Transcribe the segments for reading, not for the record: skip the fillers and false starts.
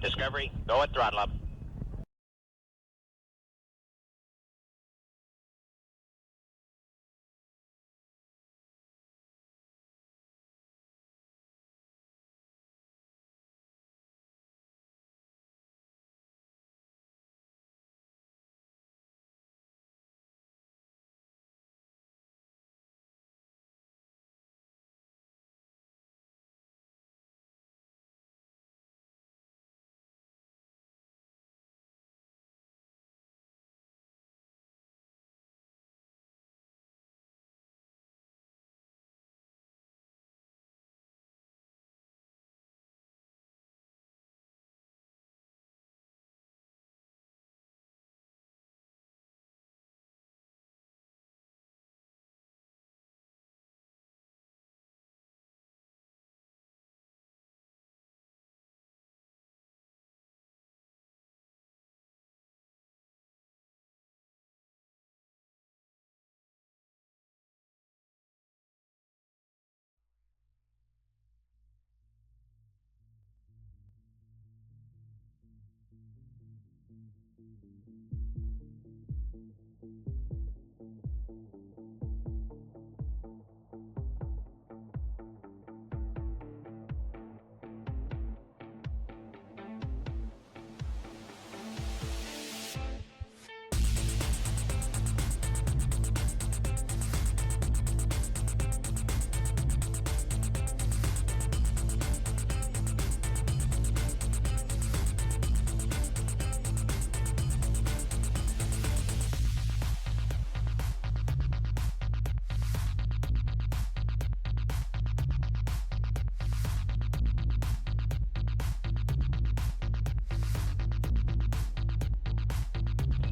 Discovery, go at throttle up.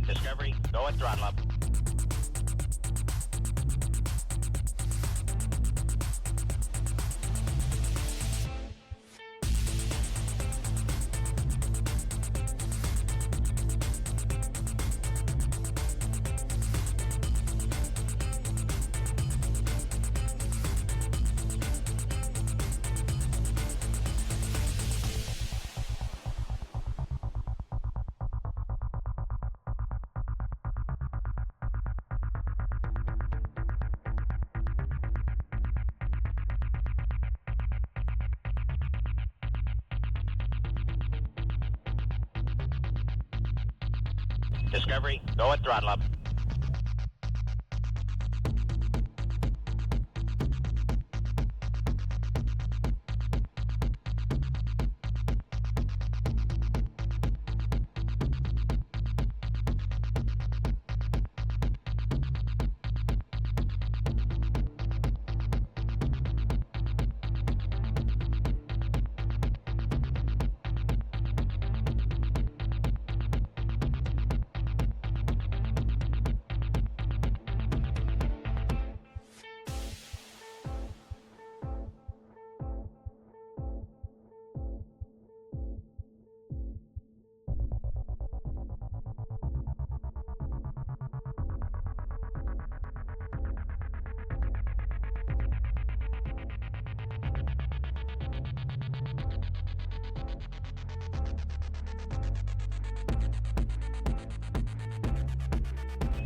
Discovery, go at throttle up. Discovery, go at throttle up.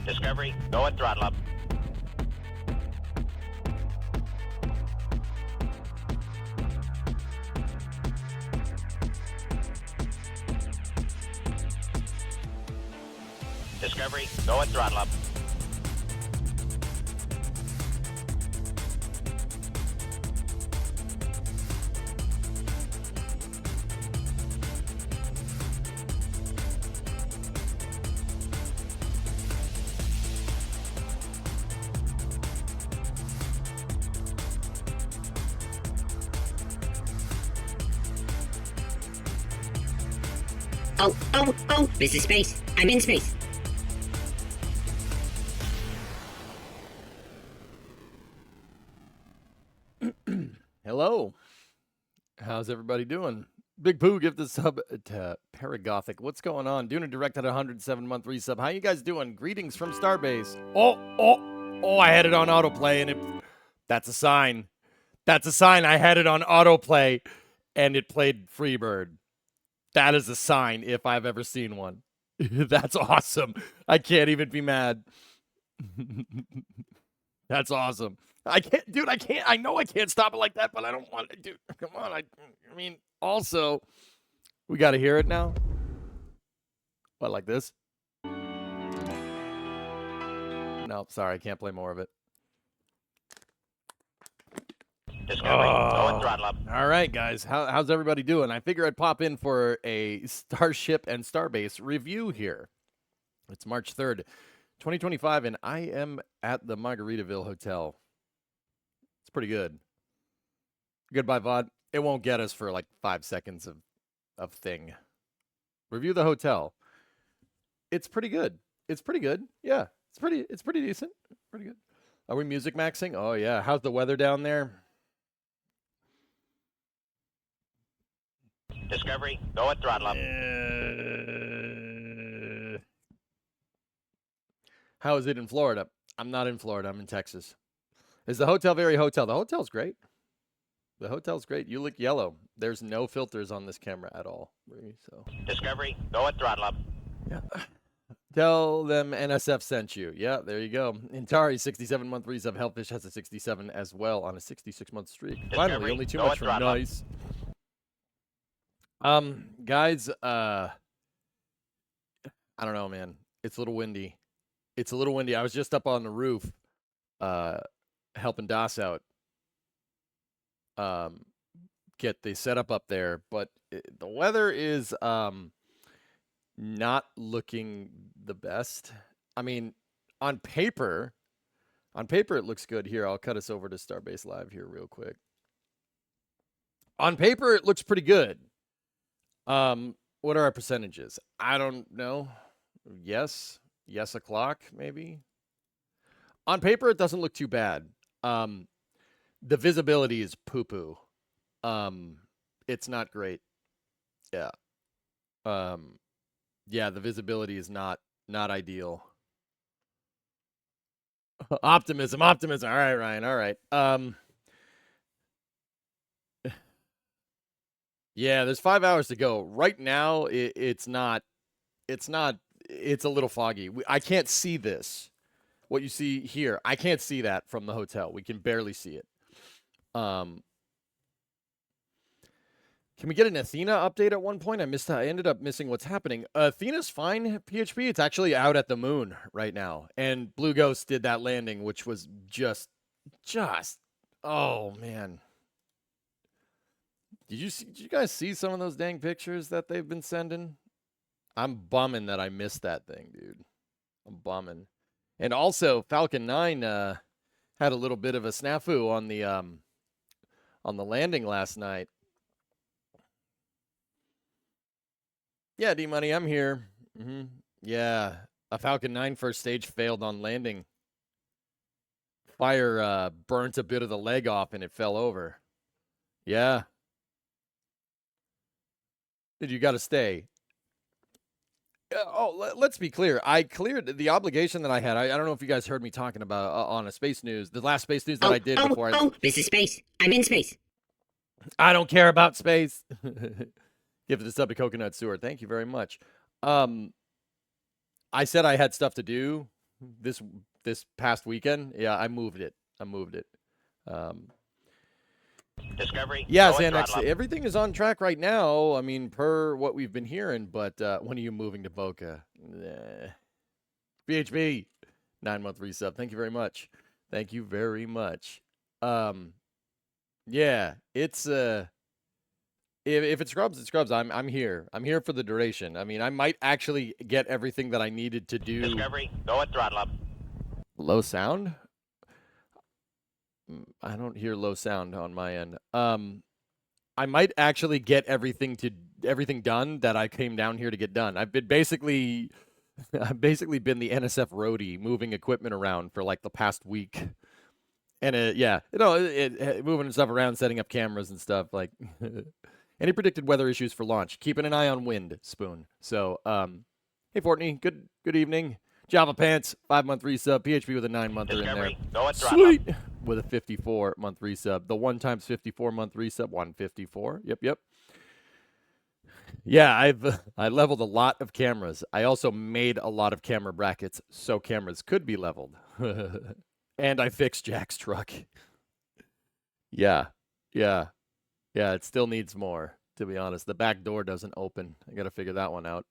Discovery, go at throttle up. Discovery, go at throttle up. Oh, this is space. I'm in space. Hello. How's everybody doing? Big Pooh, give the sub to Paragothic. What's going on? Doing a direct at 107-month resub. How you guys doing? Greetings from Starbase. Oh, I had it on autoplay and that's a sign. That's a sign I had it on autoplay and it played Freebird. That is a sign if I've ever seen one. That's awesome. I can't even be mad. That's awesome. I can't, dude. I can't. I know I can't stop it like that, but I don't want to. Dude, come on. I mean, also, we got to hear it now. What, like this? No, sorry, I can't play more of it. Discovery, go and throttle up. All right, guys. How's everybody doing? I figure I'd pop in for a Starship and Starbase review here. It's March 3rd, 2025, and I am at the Margaritaville Hotel. It's pretty good. Goodbye, VOD. It won't get us for like 5 seconds of thing. Review the hotel. It's pretty good. It's pretty good. Yeah, it's pretty decent. Pretty good. Are we music maxing? Oh yeah. How's the weather down there? Discovery, go and throttle up. How is it in Florida? I'm not in Florida. I'm in Texas. Is the hotel very hotel? The hotel's great. The hotel's great. You look yellow. There's no filters on this camera at all. So Discovery, go and throttle up. yeah. Tell them NSF sent you. Yeah, there you go. Intari, 67-month resub. Hellfish has a 67 as well on a 66-month streak. Finally, only too much from nice. Guys, I don't know, man. It's a little windy. It's a little windy. I was just up on the roof, helping Das out, get the setup up there, but the weather is, not looking the best. I mean, on paper it looks good. Here, I'll cut us over to Starbase Live here real quick. On paper, it looks pretty good. What are our percentages? I don't know. Yes o'clock, maybe. On paper, it doesn't look too bad. The visibility is poo-poo. It's not great. Yeah. Yeah, the visibility is not ideal. Optimism. All right, Ryan. All right. Yeah, there's 5 hours to go. Right now, it's not. It's a little foggy. I can't see this. What you see here, I can't see that from the hotel. We can barely see it. Can we get an Athena update at one point? I ended up missing what's happening. Athena's fine, PHP. It's actually out at the moon right now. And Blue Ghost did that landing, which was just, oh, man. Did you guys see some of those dang pictures that they've been sending? I'm bumming that I missed that thing, dude. I'm bumming. And also, Falcon 9 had a little bit of a snafu on the landing last night. Yeah, D-Money, I'm here. Yeah, a Falcon 9 first stage failed on landing. Fire burnt a bit of the leg off and it fell over. Yeah. You got to stay. Oh, let's be clear. I cleared the obligation that I had. I don't know if you guys heard me talking about on a space news. The last space news that I did before this is space. I'm in space. I don't care about space. Give this up to Coconut Sewer. Thank you very much. I said I had stuff to do this past weekend. Yeah, I moved it. Discovery. Yeah, Xanax, everything is on track right now. I mean, per what we've been hearing, but when are you moving to Boca? BHB, 9-month resub. Thank you very much. Yeah, it's if it scrubs, it scrubs. I'm here. I'm here for the duration. I mean, I might actually get everything that I needed to do. Discovery, go and throttle up. Low sound? I don't hear low sound on my end. I might actually get everything done that I came down here to get done. I've basically been the NSF roadie, moving equipment around for like the past week. And moving stuff around, setting up cameras and stuff. Like, any predicted weather issues for launch? Keeping an eye on wind, Spoon. So, hey, Fortney, good evening. Java Pants, 5-month resub. PHP with a 9-monther in there. Sweet. With a 54-month resub. The 1 times 54-month resub, 154. Yep. Yeah, I leveled a lot of cameras. I also made a lot of camera brackets so cameras could be leveled. And I fixed Jack's truck. Yeah. Yeah. Yeah, it still needs more, to be honest. The back door doesn't open. I got to figure that one out.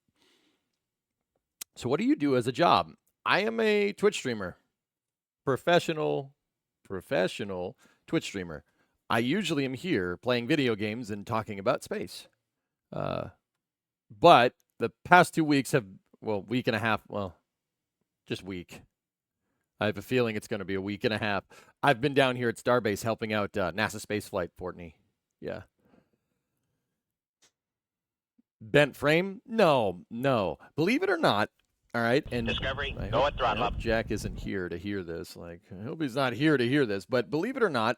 So what do you do as a job? I am a Twitch streamer. Professional Twitch streamer. I usually am here playing video games and talking about space. But the past 2 weeks have, well, week and a half, well, just week. I have a feeling it's going to be a week and a half. I've been down here at Starbase helping out NASA spaceflight, Fortney. Yeah. Bent frame? No. Believe it or not, all right, and Discovery, I go hope, at throttle I hope up. Jack isn't here to hear this. Like, I hope he's not here to hear this. But believe it or not,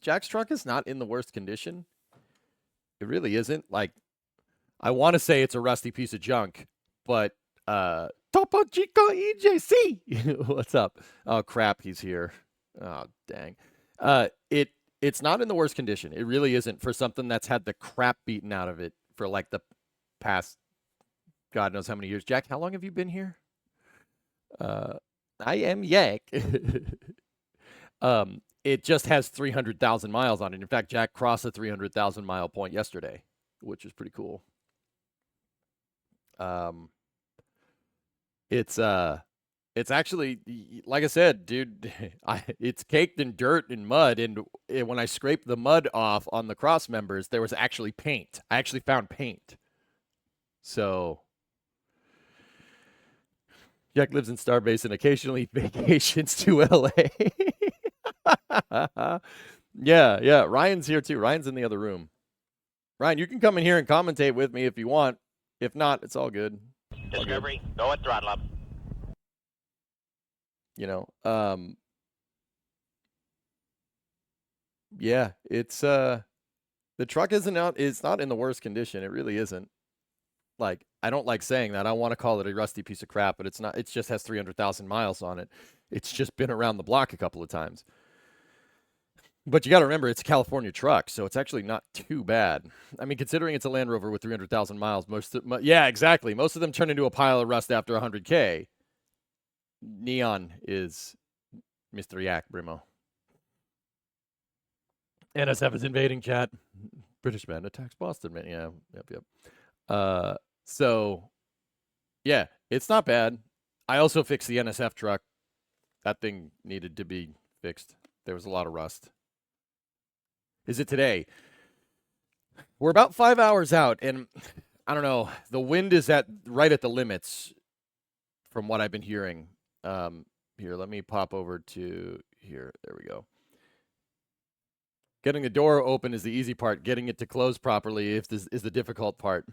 Jack's truck is not in the worst condition. It really isn't. Like, I want to say it's a rusty piece of junk, but Topo Chico EJC. What's up? Oh crap, he's here. Oh dang. It's not in the worst condition. It really isn't for something that's had the crap beaten out of it for like the past God knows how many years. Jack, how long have you been here? I am Yak. It just has 300,000 miles on it. In fact, Jack crossed the 300,000 mile point yesterday, which is pretty cool. It's actually, like I said, dude, it's caked in dirt and mud, and when I scraped the mud off on the cross members, there was actually paint. I actually found paint. So Jack lives in Starbase and occasionally vacations to LA. Yeah. Ryan's here too. Ryan's in the other room. Ryan, you can come in here and commentate with me if you want. If not, it's all good. Discovery, go at throttle up. You know, yeah, it's the truck isn't out. It's not in the worst condition. It really isn't. Like, I don't like saying that. I want to call it a rusty piece of crap, but it's not. It just has 300,000 miles on it. It's just been around the block a couple of times. But you got to remember, it's a California truck, so it's actually not too bad. I mean, considering it's a Land Rover with 300,000 miles, yeah, exactly. Most of them turn into a pile of rust after 100K. Neon is Mr. Yak, Brimo. NSF is invading chat. British man attacks Boston man. Yeah, yep. So, yeah, it's not bad. I also fixed the NSF truck. That thing needed to be fixed. There was a lot of rust. Is it today? We're about 5 hours out, and I don't know. The wind is right at the limits from what I've been hearing. Here, let me pop over to here. There we go. Getting the door open is the easy part. Getting it to close properly is the difficult part.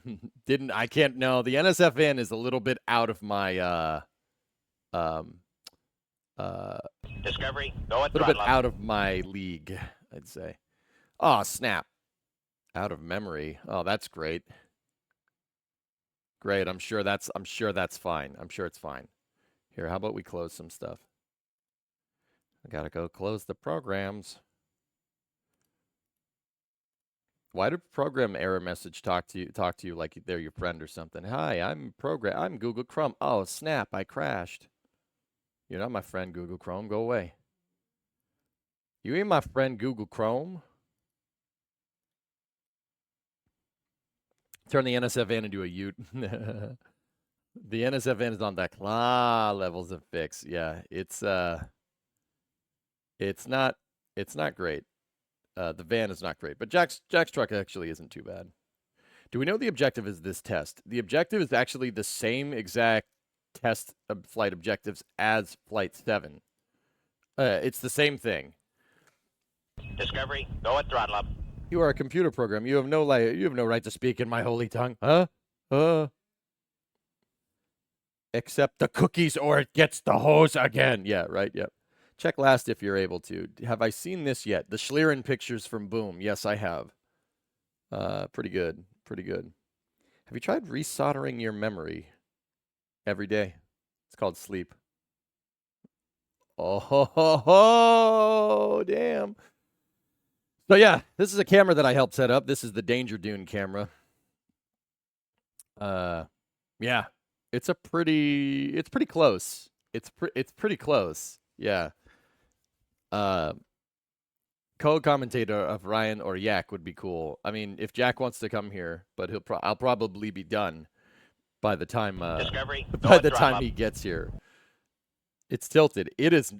I can't know. The NSFN is a little bit out of my Discovery, go at a little bit throttle up. out of my league, I'd say. Oh, snap. Out of memory. Oh, that's great. Great. I'm sure that's fine. I'm sure it's fine. Here, how about we close some stuff? I gotta go close the programs. Why did program error message talk to you like they're your friend or something? Hi, I'm Google Chrome. Oh, snap, I crashed. You're not my friend, Google Chrome. Go away. You ain't my friend, Google Chrome. Turn the NSFN into a Ute. The NSFN is on that levels of fix. Yeah, it's not great. The van is not great, but Jack's truck actually isn't too bad. Do we know the objective is this test? The objective is actually the same exact test of flight objectives as Flight 7. It's the same thing. Discovery, go at throttle up. You are a computer program. You have no right to speak in my holy tongue. Huh? Accept the cookies or it gets the hose again. Yeah, right. Yep. Check last if you're able to. Have I seen this yet? The Schlieren pictures from Boom. Yes, I have. Pretty good. Have you tried resoldering your memory every day? It's called sleep. Oh, damn. So yeah, this is a camera that I helped set up. This is the Danger Dune camera. Yeah, it's pretty close. It's pretty close. Yeah. Uh, co-commentator of Ryan or Yak would be cool. I mean, if Jack wants to come here, but I'll probably be done by the time Discovery, go by at the throttle time up. he gets here. It's tilted. It is.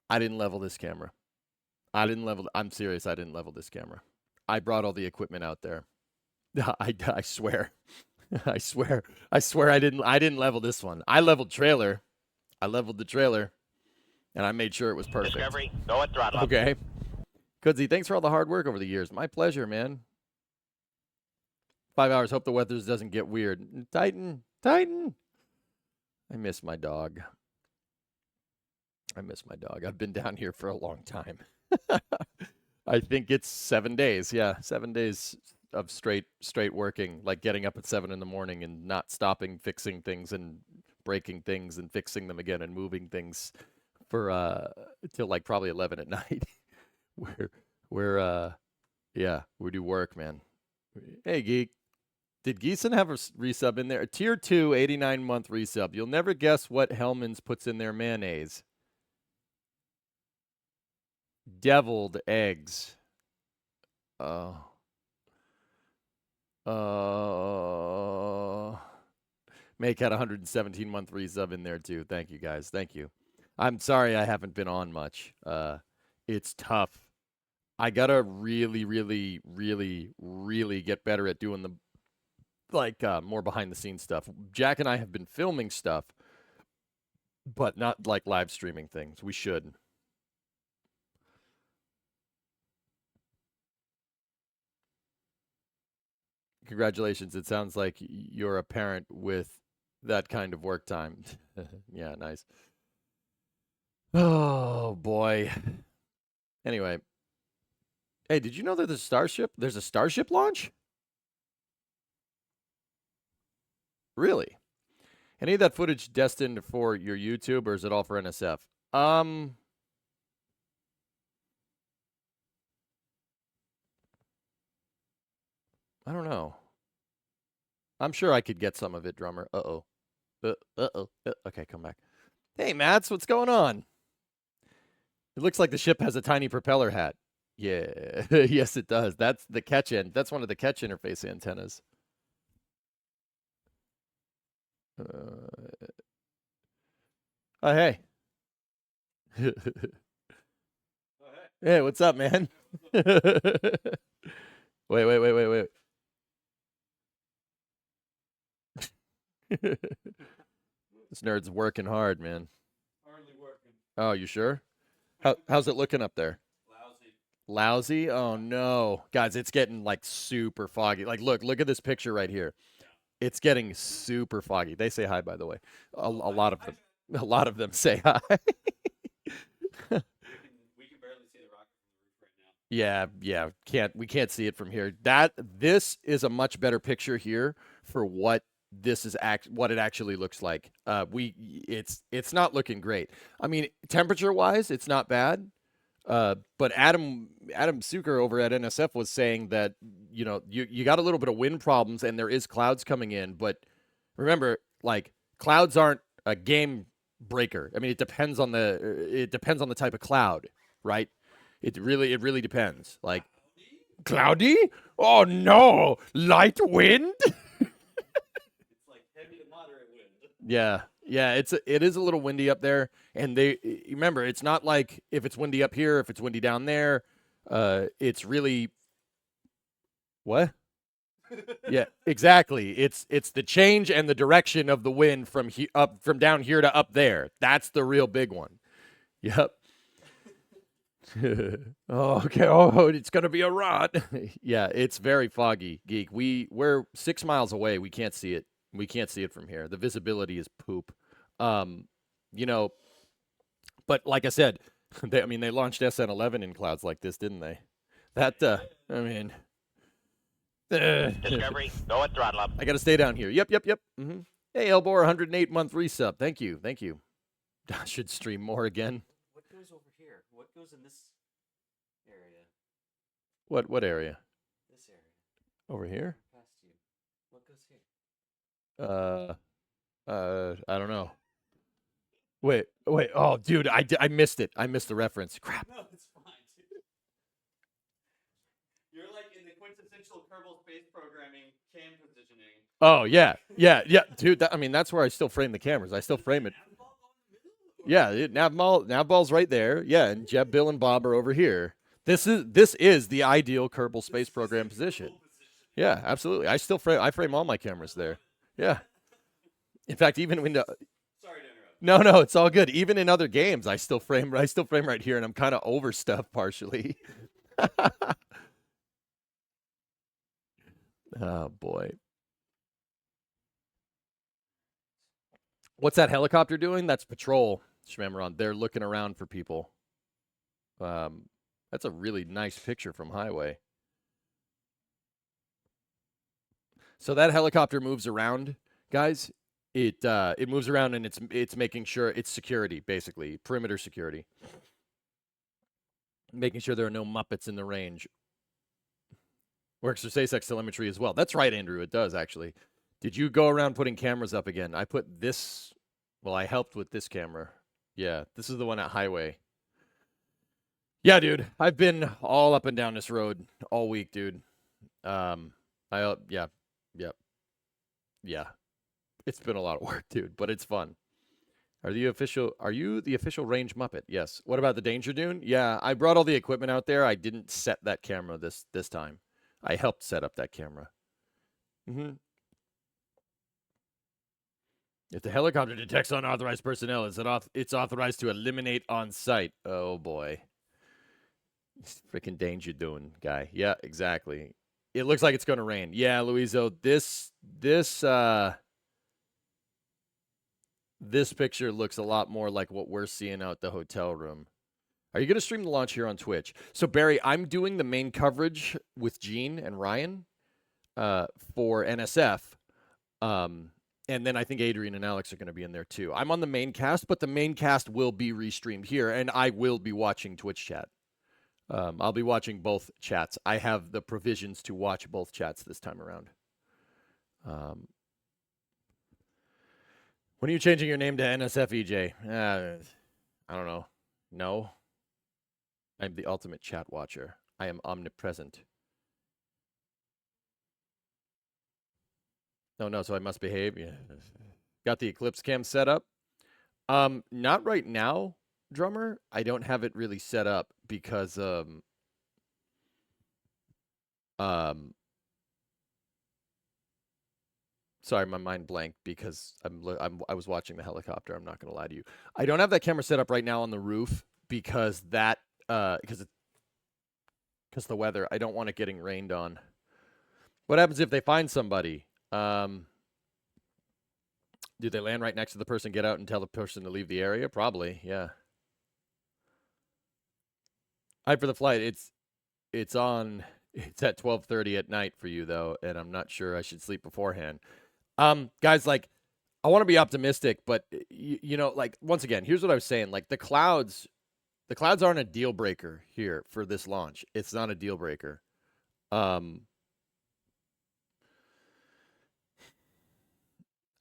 I didn't level this camera. I'm serious. I didn't level this camera. I brought all the equipment out there. I swear. I swear. I didn't level this one. I leveled trailer. I leveled the trailer, and I made sure it was perfect. Discovery, go at throttle up. Okay. Kudzi, thanks for all the hard work over the years. My pleasure, man. 5 hours. Hope the weather doesn't get weird. Titan. I miss my dog. I've been down here for a long time. I think it's 7 days. Yeah, 7 days of straight working, like getting up at 7 in the morning and not stopping, fixing things and breaking things and fixing them again and moving things for till like probably 11 at night. we're yeah, we do work, man. Hey, Geek. Did Geeson have a resub in there? A tier 2 89-month resub. You'll never guess what Hellman's puts in their mayonnaise. Deviled eggs. Make had a 117-month resub in there too. Thank you guys. Thank you. I'm sorry I haven't been on much. It's tough. I gotta really get better at doing the more behind the scenes stuff. Jack and I have been filming stuff, but not like live streaming things. We should. Congratulations. It sounds like you're a parent with that kind of work time. Yeah, nice. Oh, boy. Anyway. Hey, did you know that there's a Starship launch? Really? Any of that footage destined for your YouTube, or is it all for NSF? I don't know. I'm sure I could get some of it, drummer. Uh-oh. Okay, come back. Hey, Mats, what's going on? It looks like the ship has a tiny propeller hat. Yeah, yes, it does. That's the catch end. That's one of the catch interface antennas. Oh, hey. Hey, what's up, man? Wait. This nerd's working hard, man. Hardly working. Oh, you sure? How's it looking up there? Lousy? Oh no. Guys, it's getting like super foggy. Like look at this picture right here. It's getting super foggy. They say hi, by the way. A lot of them say hi. We can barely see the rocket from the roof right now. Yeah. We can't see it from here. This is a much better picture here for what what it actually looks like. It's not looking great. I mean, temperature wise, it's not bad. But Adam Suker over at NSF was saying that, you got a little bit of wind problems and there is clouds coming in, but remember, like, clouds aren't a game breaker. I mean, it depends on the type of cloud, right? It really depends. Like, cloudy? Oh no, light wind? It's like heavy to moderate wind. Yeah, it is a little windy up there, and remember, it's not like if it's windy up here, if it's windy down there, it's really what? Yeah, exactly. It's the change and the direction of the wind from down here to up there. That's the real big one. Yep. Oh, okay. Oh, it's gonna be a rot. Yeah, it's very foggy, Geek. We're 6 miles away. We can't see it. We can't see it from here. The visibility is poop. But like I said, they launched SN11 in clouds like this, didn't they? Discovery, go at throttle up. I got to stay down here. Yep. Mm-hmm. Hey, Elbor, 108-month resub. Thank you. I should stream more again. What goes over here? What goes in this? area. What area? This area. Over here? Past you. What goes here? I don't know. Wait. Oh, dude, I missed it. I missed the reference. Crap. No, it's fine, dude. You're like in the quintessential Kerbal Space Programming cam positioning. Oh, yeah, dude. That's where I still frame the cameras. I still frame it. Yeah, nav ball's right there. Yeah, and Jeb, Bill, and Bob are over here. This is the ideal Kerbal Space Program position. Yeah, absolutely. I frame all my cameras there. Yeah. In fact, even when Sorry to interrupt. no, it's all good. Even in other games, I still frame right here, and I'm kind of over stuff partially. Oh boy. What's that helicopter doing? That's patrol, Shmamaron. They're looking around for people. That's a really nice picture from highway. So that helicopter moves around, guys. It moves around and it's making sure it's security, basically perimeter security, making sure there are no Muppets in the range. Works for SpaceX telemetry as well. That's right, Andrew. It does actually. Did you go around putting cameras up again? I put this. Well, I helped with this camera. Yeah, this is the one at highway. Yeah, dude. I've been all up and down this road all week, dude. Yeah. It's been a lot of work, dude, but it's fun. Are you the official range Muppet? Yes. What about the Danger Dune? Yeah, I brought all the equipment out there. I didn't set that camera this time. I helped set up that camera. Mm-hmm. If the helicopter detects unauthorized personnel, it's authorized to eliminate on site. Oh boy. Freaking Danger Dune guy. Yeah, exactly. It looks like it's going to rain. Yeah, Luizo, this picture looks a lot more like what we're seeing out the hotel room. Are you going to stream the launch here on Twitch? So, Barry, I'm doing the main coverage with Gene and Ryan for NSF. And then I think Adrian and Alex are going to be in there too. I'm on the main cast, but the main cast will be restreamed here, and I will be watching Twitch chat. I'll be watching both chats. I have the provisions to watch both chats this time around. When are you changing your name to NSF EJ? I don't know. No. I'm the ultimate chat watcher. I am omnipresent. No, so I must behave. Yeah. Got the Eclipse cam set up. Not right now, drummer. I don't have it really set up because sorry, my mind blanked because I was watching the helicopter. I'm not going to lie to you. I don't have that camera set up right now on the roof because because the weather. I don't want it getting rained on. What happens if they find somebody? Do they land right next to the person, get out and tell the person to leave the area? Probably, yeah. Hype for the flight. It's at 12:30 at night for you though, and I'm not sure I should sleep beforehand. Guys, like, I want to be optimistic, but you know, like, once again, here's what I was saying. Like, the clouds aren't a deal breaker here for this launch. It's not a deal breaker.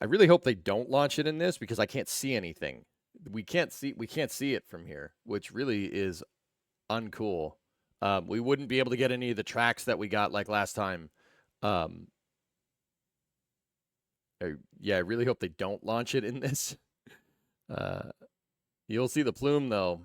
I really hope they don't launch it in this because I can't see anything. We can't see it from here, which really is uncool. We wouldn't be able to get any of the tracks that we got like last time. I really hope they don't launch it in this. You'll see the plume though.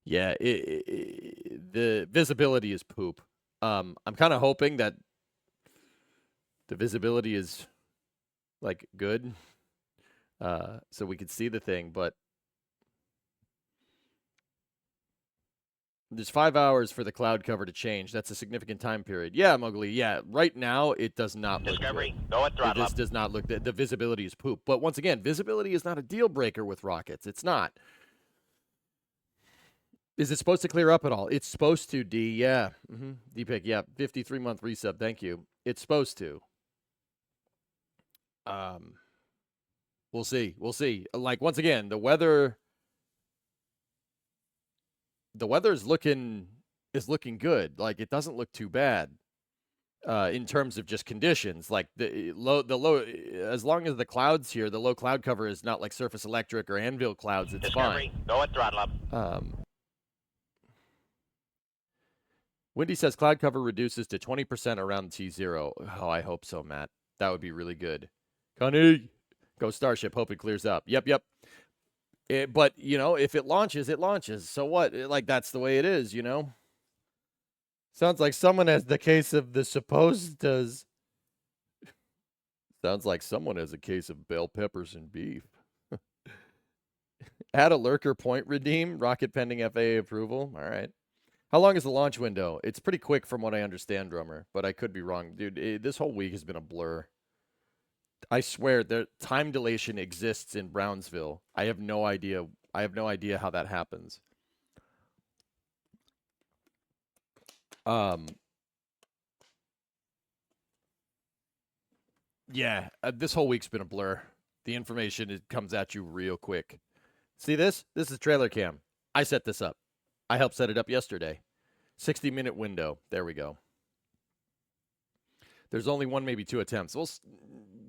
Yeah, the visibility is poop. I'm kind of hoping that the visibility is like good, so we can see the thing. But there's 5 hours for the cloud cover to change. That's a significant time period. Yeah, Mowgli. Yeah, right now it does not look Discovery, good. go at throttle This up. does not look. The visibility is poop. But once again, visibility is not a deal breaker with rockets. It's not. Is it supposed to clear up at all? It's supposed to, D. Yeah. D-Pick, yeah. 53-month resub. Thank you. It's supposed to. We'll see. We'll see. Like, once again, the weather is looking good. Like, it doesn't look too bad in terms of just conditions. Like the low, as long as the clouds here, the low cloud cover is not like surface electric or anvil clouds. It's Discovery, fine. go at throttle up. Windy says cloud cover reduces to 20% around T0. Oh, I hope so, Matt. That would be really good. Connie, go Starship. Hope it clears up. Yep. But, you know, if it launches, it launches. So what? Like, that's the way it is, you know? Sounds like someone has the case of the supposed does. Sounds like someone has a case of bell peppers and beef. Add a lurker point redeem. Rocket pending FAA approval. All right. How long is the launch window? It's pretty quick from what I understand, Drummer, but I could be wrong. Dude, this whole week has been a blur. I swear, the time dilation exists in Brownsville. I have no idea. I have no idea how that happens. Yeah, this whole week's been a blur. The information, it comes at you real quick. See this? This is trailer cam. I set this up. I helped set it up yesterday. 60-minute window. There we go. There's only one, maybe two attempts. Well,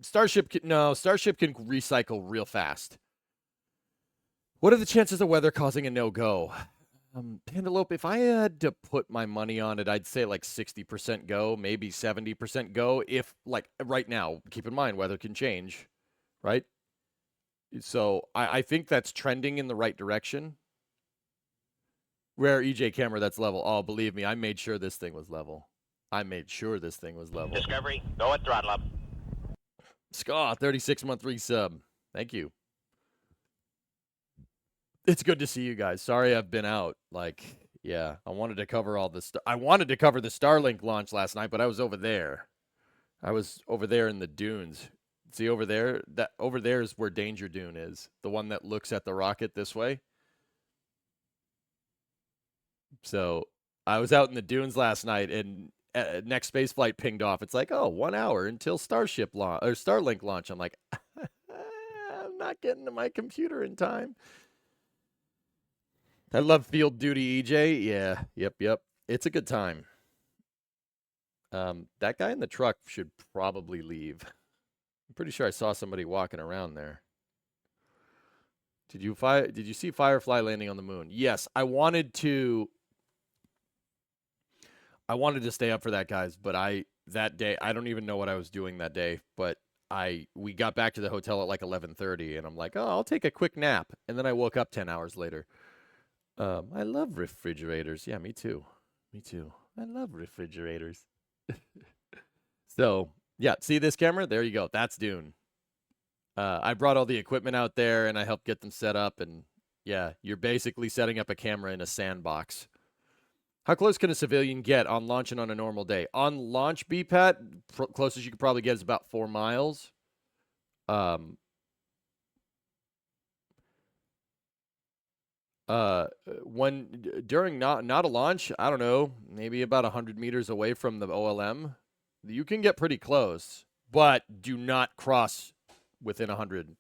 Starship can recycle real fast. What are the chances of weather causing a no-go? Pandelope, if I had to put my money on it, I'd say like 60% go, maybe 70% go. If, like, right now, keep in mind, weather can change, right? So I think that's trending in the right direction. Rare EJ camera that's level. Oh, believe me, I made sure this thing was level. Discovery, go at throttle up. Scott, 36-month resub. Thank you. It's good to see you guys. Sorry I've been out. Like, yeah, I wanted to cover all this stuff. I wanted to cover the Starlink launch last night, but I was over there. I was over there in the dunes. See over there? That over there is where Danger Dune is. The one that looks at the rocket this way. So I was out in the dunes last night, and next space flight pinged off. It's like, oh, 1 hour until Starlink launch. I'm like, I'm not getting to my computer in time. I love Field Duty EJ. Yeah, yep. It's a good time. That guy in the truck should probably leave. I'm pretty sure I saw somebody walking around there. Did you see Firefly landing on the moon? Yes, I wanted to stay up for that, guys, but that day, I don't even know what I was doing that day, but we got back to the hotel at like 11:30, and I'm like, oh, I'll take a quick nap, and then I woke up 10 hours later. I love refrigerators. Yeah, me too. I love refrigerators. So, yeah, see this camera? There you go. That's Dune. I brought all the equipment out there, and I helped get them set up, and yeah, you're basically setting up a camera in a sandbox. How close can a civilian get on launching on a normal day? On launch, BPAT, closest you could probably get is about 4 miles. When during not a launch, I don't know, maybe about 100 meters away from the OLM, you can get pretty close, but do not cross within 100.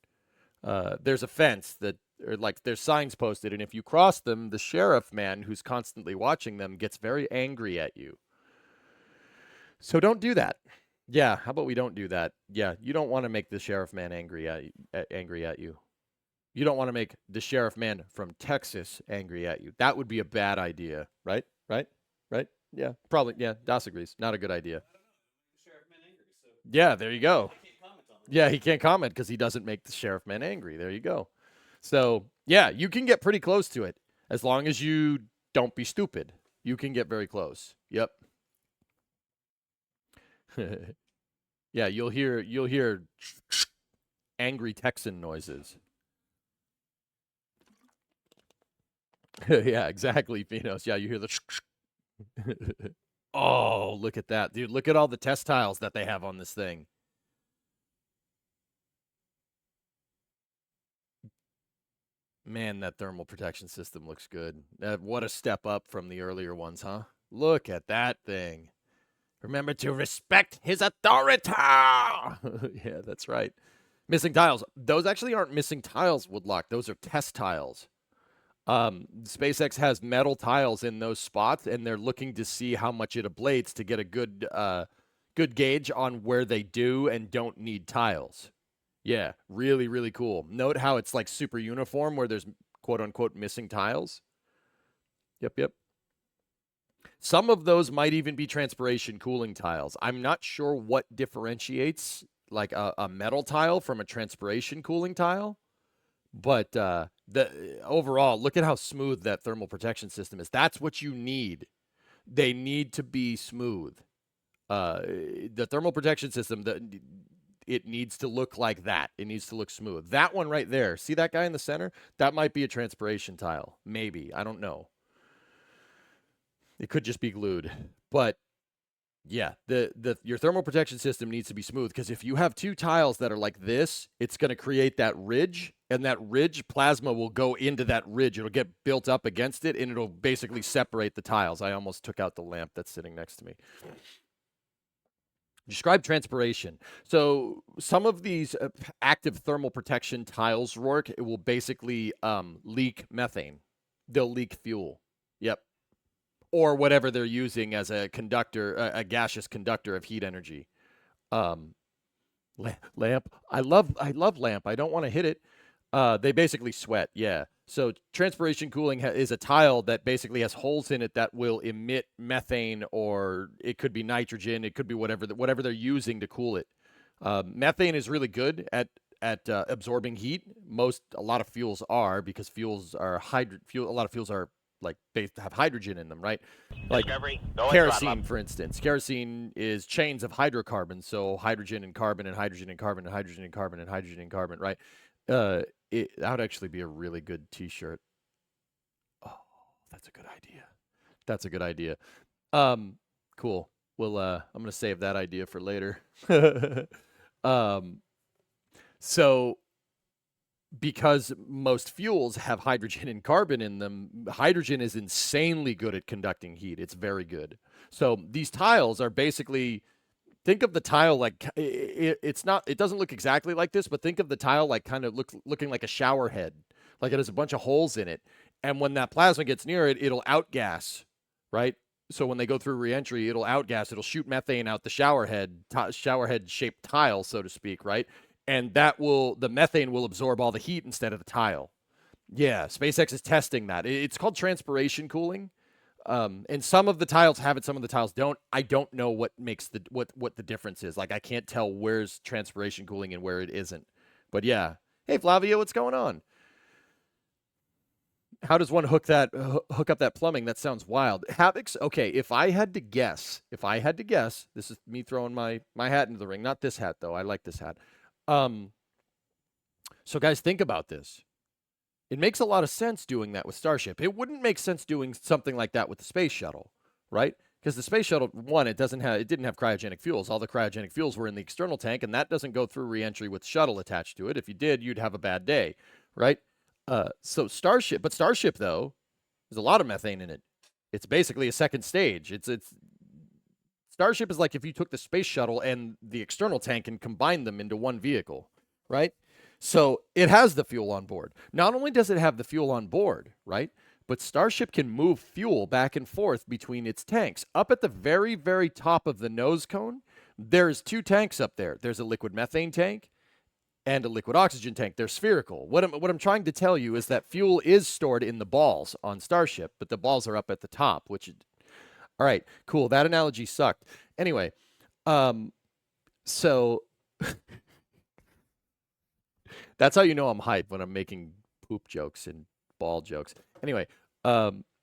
There's a fence that, or like there's signs posted, and if you cross them, the sheriff man who's constantly watching them gets very angry at you. So don't do that. Yeah, how about we don't do that? Yeah, you don't want to make the sheriff man angry at you. You don't want to make the sheriff man from Texas angry at you. That would be a bad idea, right? Yeah, probably. Yeah, Das agrees. Not a good idea. Yeah, there you go. Yeah, he can't comment because he doesn't make the sheriff man angry. There you go. So, yeah, you can get pretty close to it as long as you don't be stupid. You can get very close. Yep. Yeah, you'll hear angry Texan noises. Yeah, exactly, Finos. Yeah, you hear the Oh, look at that, dude. Look at all the test tiles that they have on this thing. Man, that thermal protection system looks good. What a step up from the earlier ones, huh? Look at that thing. Remember to respect his authority. Yeah, that's right. Missing tiles. Those actually aren't missing tiles, Woodlock. Those are test tiles. SpaceX has metal tiles in those spots, and they're looking to see how much it ablates to get a good gauge on where they do and don't need tiles. Yeah, really, really cool. Note how it's like super uniform where there's quote unquote missing tiles. Yep. Some of those might even be transpiration cooling tiles. I'm not sure what differentiates like a metal tile from a transpiration cooling tile, but the overall, look at how smooth that thermal protection system is. That's what you need. They need to be smooth. The thermal protection system, it needs to look like that. It needs to look smooth. That one right there, see that guy in the center? That might be a transpiration tile. Maybe. I don't know. It could just be glued. But yeah, your thermal protection system needs to be smooth, because if you have two tiles that are like this, it's going to create that ridge, and that ridge plasma will go into that ridge. It'll get built up against it, and it'll basically separate the tiles. I almost took out the lamp that's sitting next to me. Describe transpiration. So some of these active thermal protection tiles, Rourke, it will basically leak methane. They'll leak fuel. Yep. Or whatever they're using as a conductor, a gaseous conductor of heat energy. Lamp. I love lamp. I don't want to hit it. They basically sweat. Yeah. So transpiration cooling is a tile that basically has holes in it that will emit methane, or it could be nitrogen. It could be whatever they're using to cool it. Methane is really good at absorbing heat. A lot of fuels are, because fuels are a lot of fuels are like they have hydrogen in them, right? Like Discovery, go and kerosene, throttle up. for instance. Kerosene is chains of hydrocarbons, so hydrogen and carbon and hydrogen and carbon and hydrogen and carbon and hydrogen and carbon, right? That would actually be a really good T-shirt. Oh, that's a good idea. That's a good idea. Cool. Well, I'm gonna save that idea for later. So because most fuels have hydrogen and carbon in them, hydrogen is insanely good at conducting heat. It's very good. So these tiles are basically, think of the tile like it doesn't look exactly like this, but think of the tile like kind of looking like a shower head, like it has a bunch of holes in it. And when that plasma gets near it, it'll outgas, right? So when they go through reentry, it'll outgas, it'll shoot methane out the shower head shaped tile, so to speak, right? And the methane will absorb all the heat instead of the tile. Yeah, SpaceX is testing that. It's called transpiration cooling. And some of the tiles have it, some of the tiles don't. I don't know what makes what the difference is. Like, I can't tell where's transpiration cooling and where it isn't. But yeah. Hey, Flavio, what's going on? How does one hook up that plumbing? That sounds wild. Havocs. Okay, if I had to guess, this is me throwing my hat into the ring. Not this hat though. I like this hat. So guys, think about this. It makes a lot of sense doing that with Starship. It wouldn't make sense doing something like that with the space shuttle, right? Because the space shuttle, one, it didn't have cryogenic fuels. All the cryogenic fuels were in the external tank, and that doesn't go through reentry with shuttle attached to it. If you did, you'd have a bad day, right? So Starship though, there's a lot of methane in it. It's basically a second stage. It's Starship is like if you took the space shuttle and the external tank and combined them into one vehicle, right? So it has the fuel on board. Not only does it have the fuel on board, right? But Starship can move fuel back and forth between its tanks. Up at the very, very top of the nose cone, there's two tanks up there. There's a liquid methane tank and a liquid oxygen tank. They're spherical. What I'm trying to tell you is that fuel is stored in the balls on Starship, but the balls are up at the top, all right, cool. That analogy sucked. Anyway, so that's how you know I'm hyped, when I'm making poop jokes and ball jokes. Anyway,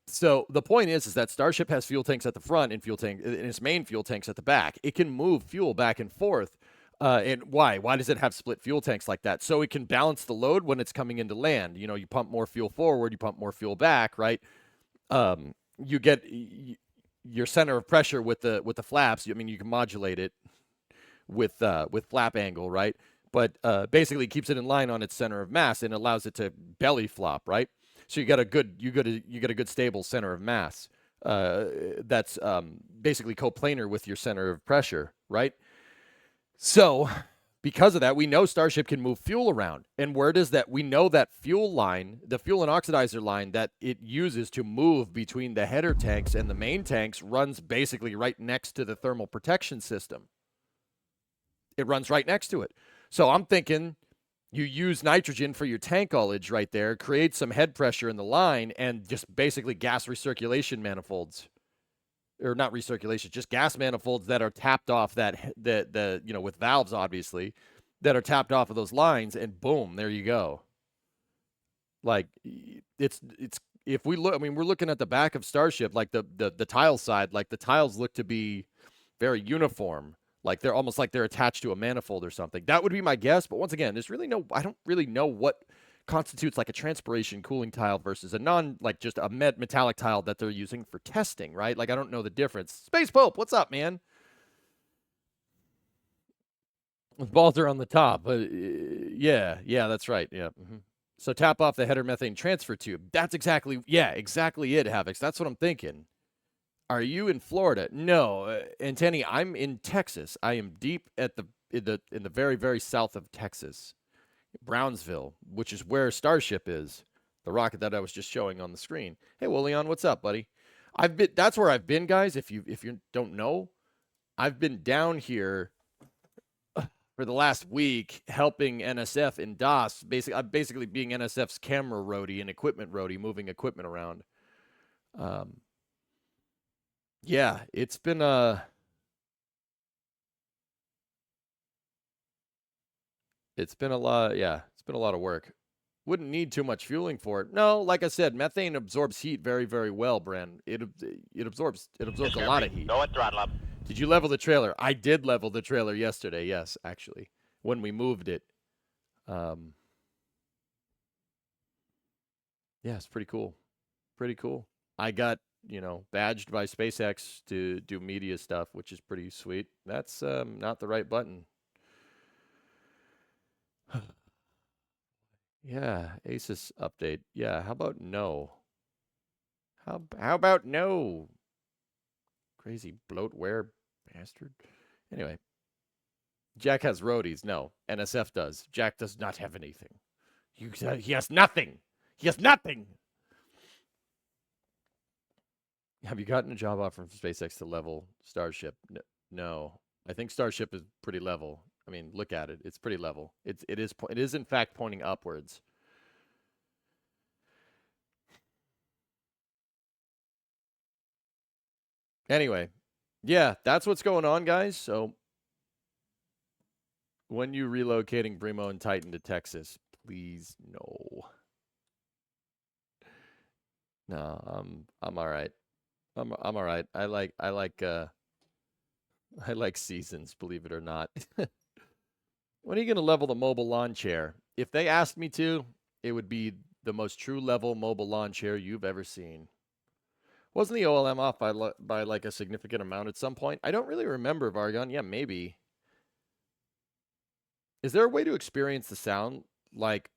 so the point is that Starship has fuel tanks at the front and its main fuel tanks at the back. It can move fuel back and forth. And why? Why does it have split fuel tanks like that? So it can balance the load when it's coming into land. You know, you pump more fuel forward, you pump more fuel back, right? You get your center of pressure with the flaps. I mean, you can modulate it with flap angle, right? But basically keeps it in line on its center of mass and allows it to belly flop, right? So you get a good stable center of mass that's basically coplanar with your center of pressure, right? So because of that, we know Starship can move fuel around. And where does that? We know that fuel line, the fuel and oxidizer line that it uses to move between the header tanks and the main tanks runs basically right next to the thermal protection system. It runs right next to it. So I'm thinking you use nitrogen for your tank ullage right there, create some head pressure in the line, and just basically gas recirculation manifolds. Or not recirculation, just gas manifolds that are tapped off with valves, obviously, that are tapped off of those lines, and boom, there you go. Like it's if we look, I mean, we're looking at the back of Starship, like the tile side, like the tiles look to be very uniform, like they're almost like they're attached to a manifold or something. That would be my guess, but once again, I don't really know what constitutes like a transpiration cooling tile versus a just a metallic tile that they're using for testing, right? Like I don't know the difference. Space Pope, what's up, man? The balls are on the top, but yeah, that's right. Yeah. So tap off the header methane transfer tube. That's exactly it, Havix. That's what I'm thinking. Are you in Florida? No, Antenny, I'm in Texas. I am deep at in the very, very south of Texas. Brownsville, which is where Starship is, the rocket that I was just showing on the screen. Hey, Willian, what's up, buddy? That's where I've been, guys. If you don't know, I've been down here for the last week helping NSF in DOS. I'm basically being NSF's camera roadie and equipment roadie, moving equipment around. Yeah, it's been It's been a lot. Yeah, it's been a lot of work. Wouldn't need too much fueling for it. No, like I said, methane absorbs heat very, very well, Bren. It absorbs a lot of heat. Go and throttle up. Did you level the trailer? I did level the trailer yesterday. Yes, actually, when we moved it. Yeah, it's pretty cool. Pretty cool. I got badged by SpaceX to do media stuff, which is pretty sweet. That's not the right button. Yeah, ASUS update. Yeah, how about no? How about no? Crazy bloatware bastard. Anyway, Jack has roadies. No, NSF does. Jack does not have anything. He has nothing. He has nothing. Have you gotten a job offer from SpaceX to level Starship? No. I think Starship is pretty level. I mean, look at it. It's pretty level. It is in fact pointing upwards. Anyway, yeah, that's what's going on, guys. So when you relocating Brimo and Titan to Texas, please no. No, I'm all right. I'm all right. I like seasons, believe it or not. When are you going to level the mobile lawn chair? If they asked me to, it would be the most true level mobile lawn chair you've ever seen. Wasn't the OLM off by like a significant amount at some point? I don't really remember, Vargon. Yeah, maybe. Is there a way to experience the sound? Like,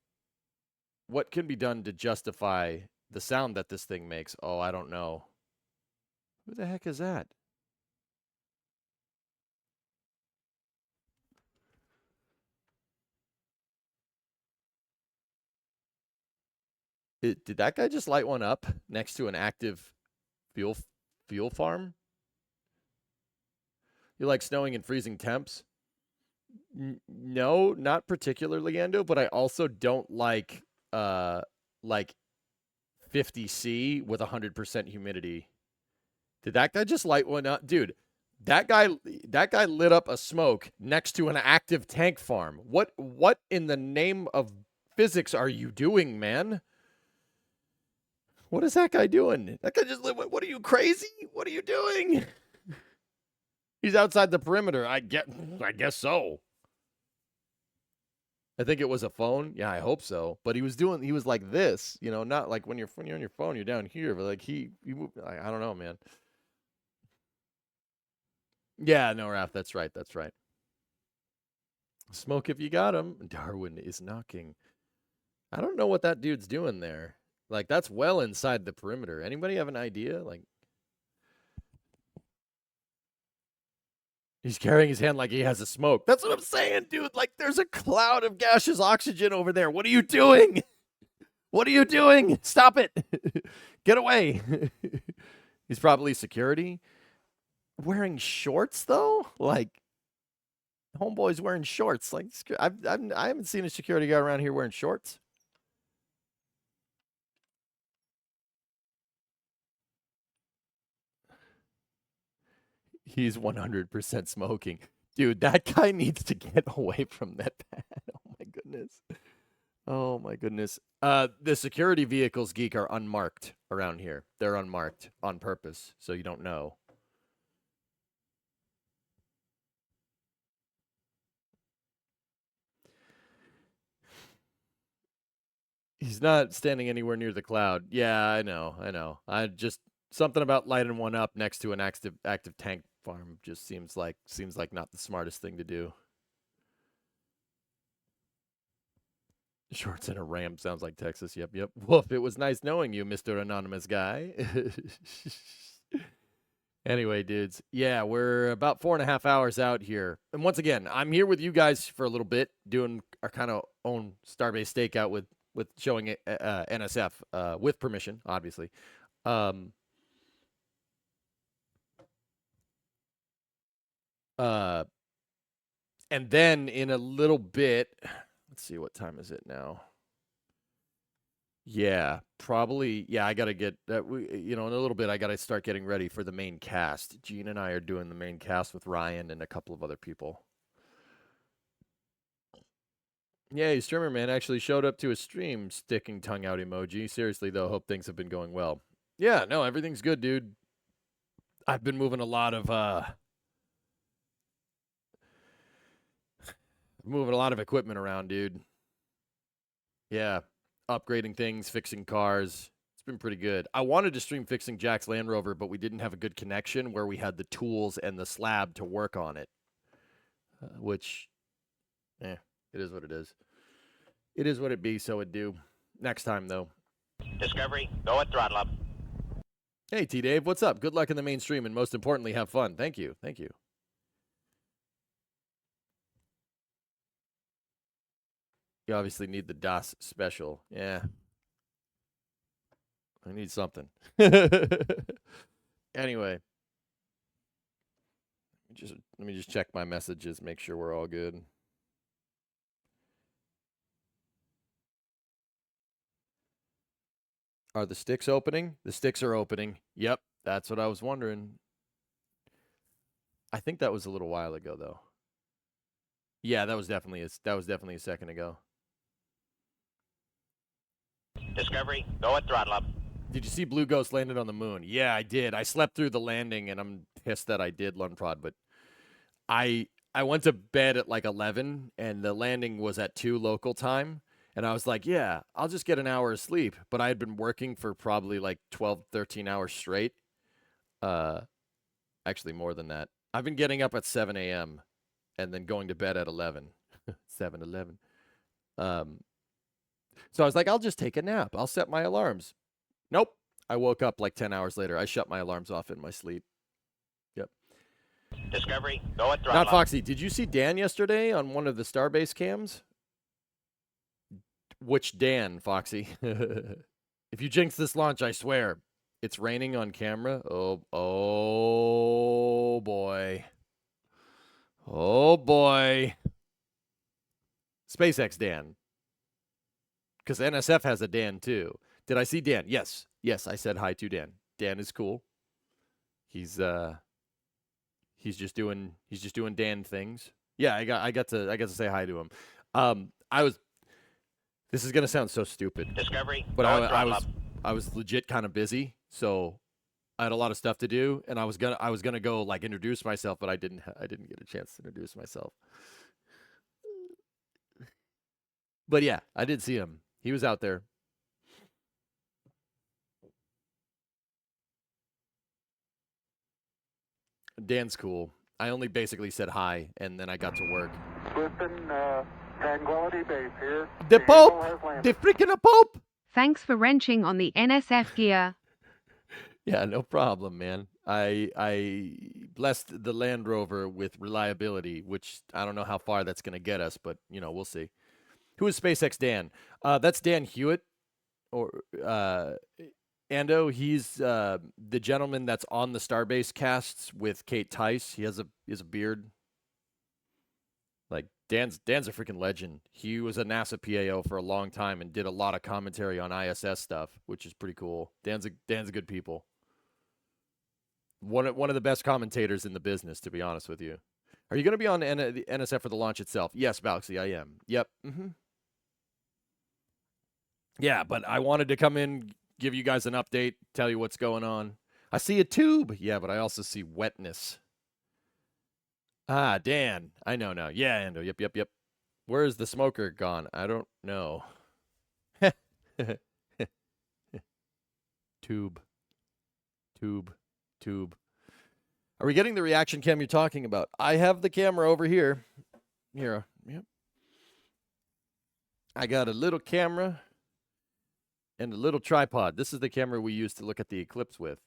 what can be done to justify the sound that this thing makes? Oh, I don't know. Who the heck is that? Did that guy just light one up next to an active fuel farm? You like snowing and freezing temps? No, not particularly, Ando, but I also don't like 50C with 100% humidity. Did that guy just light one up? Dude, that guy lit up a smoke next to an active tank farm. What in the name of physics are you doing, man? What is that guy doing? That guy just lit. What are you, crazy? What are you doing? He's outside the perimeter. I guess so. I think it was a phone. Yeah, I hope so. But he was like this, not like when you're on your phone, you're down here, but like he I don't know, man. Yeah, no, Raph, that's right. Smoke if you got him. Darwin is knocking. I don't know what that dude's doing there. Like, that's well inside the perimeter. Anybody have an idea? Like, He's carrying his hand like he has a smoke. That's what I'm saying, dude. Like, there's a cloud of gaseous oxygen over there. What are you doing? What are you doing? Stop it. Get away. He's probably security. Wearing shorts, though? Like, homeboy's wearing shorts. Like, I haven't seen a security guard around here wearing shorts. He's 100% smoking. Dude, that guy needs to get away from that pad. Oh, my goodness. Oh, my goodness. The security vehicles, Geek, are unmarked around here. They're unmarked on purpose, so you don't know. He's not standing anywhere near the cloud. Yeah, I know. I just something about lighting one up next to an active tank farm just seems like not the smartest thing to do. Shorts and a ram sounds like Texas. Yep. Woof, it was nice knowing you, Mr. Anonymous Guy. Anyway, dudes. Yeah, we're about 4.5 hours out here. And once again, I'm here with you guys for a little bit, doing our kind of own Starbase stakeout with showing NSF with permission, obviously. And then in a little bit, let's see, what time is it now? Yeah, probably. Yeah, I got to get that. In a little bit, I got to start getting ready for the main cast. Gene and I are doing the main cast with Ryan and a couple of other people. Yeah, streamer man actually showed up to a stream, sticking tongue out emoji. Seriously though, hope things have been going well. Yeah, no, everything's good, dude. I've been moving a lot of equipment around, dude. Yeah, upgrading things, fixing cars. It's been pretty good. I wanted to stream fixing Jack's Land Rover, but we didn't have a good connection where we had the tools and the slab to work on it. Which, it is what it is. It is what it be, so it do. Next time, though. Discovery, go at throttle up. Hey, T-Dave, what's up? Good luck in the mainstream, and most importantly, have fun. Thank you. Thank you. You obviously need the DOS special. Yeah. I need something. Anyway. Let me just check my messages, make sure we're all good. Are the sticks opening? The sticks are opening. Yep, that's what I was wondering. I think that was a little while ago, though. Yeah, that was definitely a second ago. Discovery, go at throttle up. Did you see Blue Ghost landed on the moon? Yeah, I did. I slept through the landing, and I'm pissed that I did, Lunprod, but I went to bed at like 11, and the landing was at 2 local time. And I was like, yeah, I'll just get an hour of sleep. But I had been working for probably like 12, 13 hours straight. Actually, more than that. I've been getting up at 7 a.m. and then going to bed at 11. 7-11. So I was like, I'll just take a nap. I'll set my alarms. Nope. I woke up like 10 hours later. I shut my alarms off in my sleep. Yep. Discovery, go at throttle Not Foxy. Did you see Dan yesterday on one of the Starbase cams? Which Dan, Foxy? If you jinx this launch, I swear. It's raining on camera. Oh boy. Oh boy. SpaceX Dan. Because NSF has a Dan too. Did I see Dan? Yes. Yes, I said hi to Dan. Dan is cool. He's just doing Dan things. Yeah, I got to say hi to him. This is gonna sound so stupid. Discovery, but go at throttle up. I was legit kind of busy, so I had a lot of stuff to do, and I was gonna go like introduce myself, but I didn't get a chance to introduce myself. But yeah, I did see him. He was out there. Dan's cool. I only basically said hi, and then I got to work. Tranquility Base here. The Pope! The freaking Pope! Thanks for wrenching on the NSF gear. Yeah, no problem, man. I blessed the Land Rover with reliability, which I don't know how far that's going to get us, but we'll see. Who is SpaceX Dan? That's Dan Hewitt, or Ando. He's the gentleman that's on the Starbase casts with Kate Tice. He has a beard. Like Dan's a freaking legend. He was a NASA PAO for a long time and did a lot of commentary on ISS stuff, which is pretty cool. Dan's a good people. One of the best commentators in the business, to be honest with you. Are you going to be on the NSF for the launch itself? Yes, Balxy, I am. Yep. Yeah, but I wanted to come in, give you guys an update, tell you what's going on. I see a tube. Yeah, but I also see wetness. Ah, Dan. I know now. Yeah, Ando. Yep. Where is the smoker gone? I don't know. Tube. Are we getting the reaction cam you're talking about? I have the camera over here. Here. Yep. I got a little camera and a little tripod. This is the camera we use to look at the eclipse with.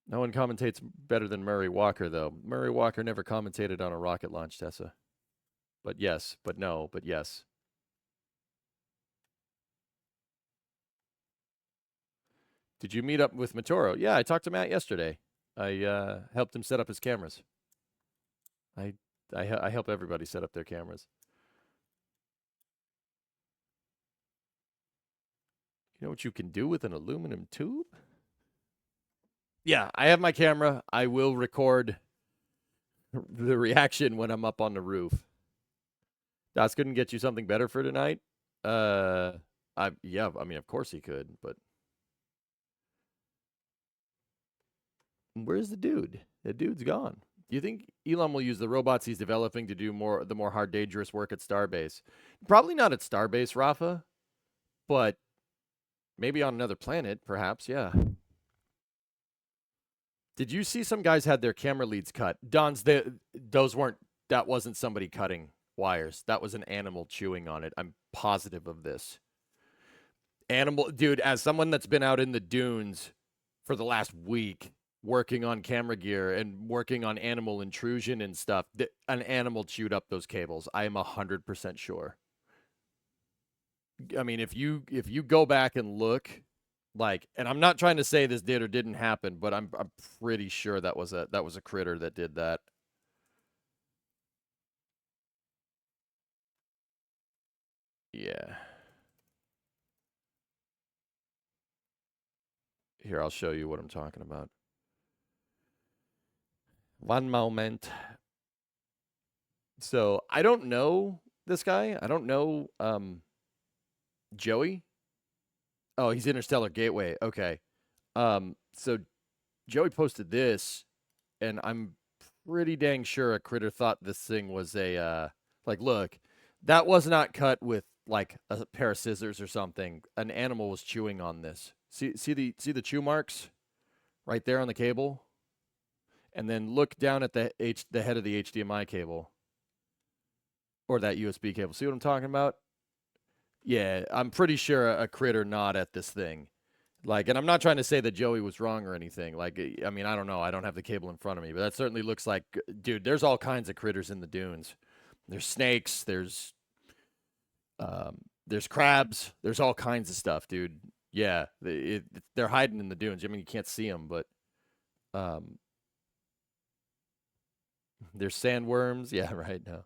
No one commentates better than Murray Walker, though. Murray Walker never commentated on a rocket launch, Tessa. But yes, but no, but yes. Did you meet up with Matoro? Yeah, I talked to Matt yesterday. I helped him set up his cameras. I help everybody set up their cameras. You know what you can do with an aluminum tube? Yeah, I have my camera. I will record the reaction when I'm up on the roof. Das couldn't get you something better for tonight? Yeah, I mean, of course he could, but where's the dude? The dude's gone. Do you think Elon will use the robots he's developing to do the more hard, dangerous work at Starbase? Probably not at Starbase, Rafa, but maybe on another planet, perhaps, yeah. Did you see some guys had their camera leads cut? That wasn't somebody cutting wires. That was an animal chewing on it. I'm positive of this. Dude, as someone that's been out in the dunes for the last week, working on camera gear and working on animal intrusion and stuff, an animal chewed up those cables. I am 100% sure. I mean, if you go back and look, and I'm not trying to say this did or didn't happen, but I'm pretty sure that was a critter that did that. Yeah. Here, I'll show you what I'm talking about. One moment. So I don't know this guy. I don't know Joey. Oh, he's Interstellar Gateway. Okay. So Joey posted this, and I'm pretty dang sure a critter thought this thing was a look, that was not cut with like a pair of scissors or something. An animal was chewing on this. See the chew marks right there on the cable? And then look down at the head of the HDMI cable. Or that USB cable. See what I'm talking about? Yeah, I'm pretty sure a critter gnawed at this thing. And I'm not trying to say that Joey was wrong or anything. I mean, I don't know. I don't have the cable in front of me, but that certainly looks like, dude, there's all kinds of critters in the dunes. There's snakes, there's crabs, there's all kinds of stuff, dude. Yeah, they're hiding in the dunes. I mean, you can't see them, but there's sandworms. Yeah, right now.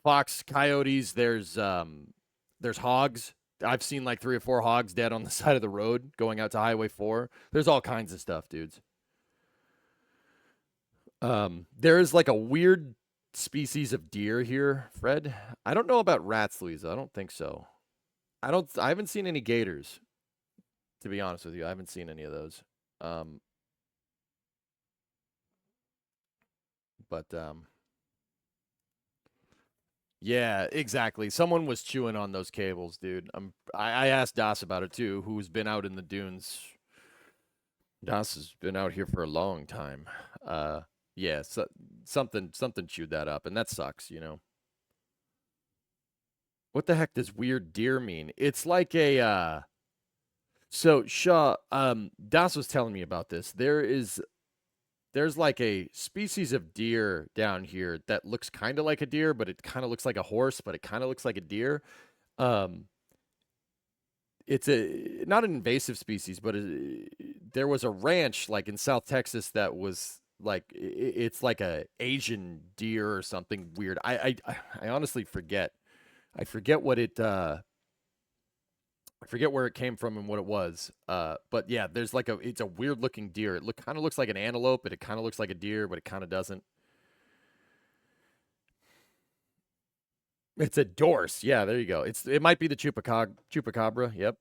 Fox, coyotes, there's hogs. I've seen like 3 or 4 hogs dead on the side of the road going out to Highway 4. There's all kinds of stuff, dudes. There is like a weird species of deer here, Fred. I don't know about rats, Louisa. I don't think so. I haven't seen any gators, to be honest with you. I haven't seen any of those. Yeah, exactly. Someone was chewing on those cables, dude. I asked Das about it too, who's been out in the dunes. Das has been out here for a long time. Yeah, so, something chewed that up, and that sucks, you know. What the heck does weird deer mean? It's like a So Shaw, Das was telling me about this. There's like a species of deer down here that looks kind of like a deer, but it kind of looks like a horse, but it kind of looks like a deer. Um, it's a not an invasive species, but there was a ranch like in South Texas that was like it's like a Asian deer or something weird. I honestly forget. I forget what it I forget where it came from and what it was. But yeah, there's like it's a weird looking deer. It kind of looks like an antelope, but it kind of looks like a deer, but it kind of doesn't. It's a dorse. Yeah, there you go. It might be the chupacabra. Yep.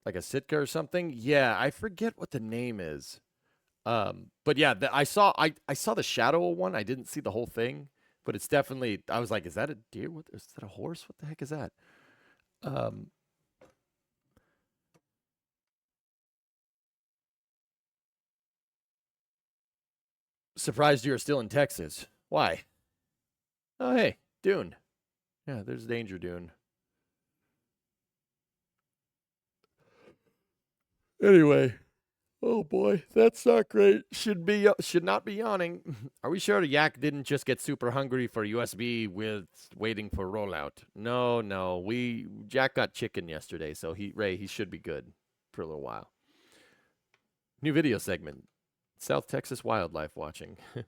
Like a Sitka or something. Yeah, I forget what the name is. But yeah, I saw the shadow of one. I didn't see the whole thing, but it's definitely. I was like, is that a deer? What is that? A horse? What the heck is that? Um, Surprised you're still in Texas. Why? Oh, hey, Dune. Yeah, there's Danger Dune. Anyway, oh boy, that's not great. Should not be yawning. Are we sure the yak didn't just get super hungry for USB with waiting for rollout? No, no. Jack got chicken yesterday, so he should be good for a little while. New video segment. South Texas wildlife watching. Is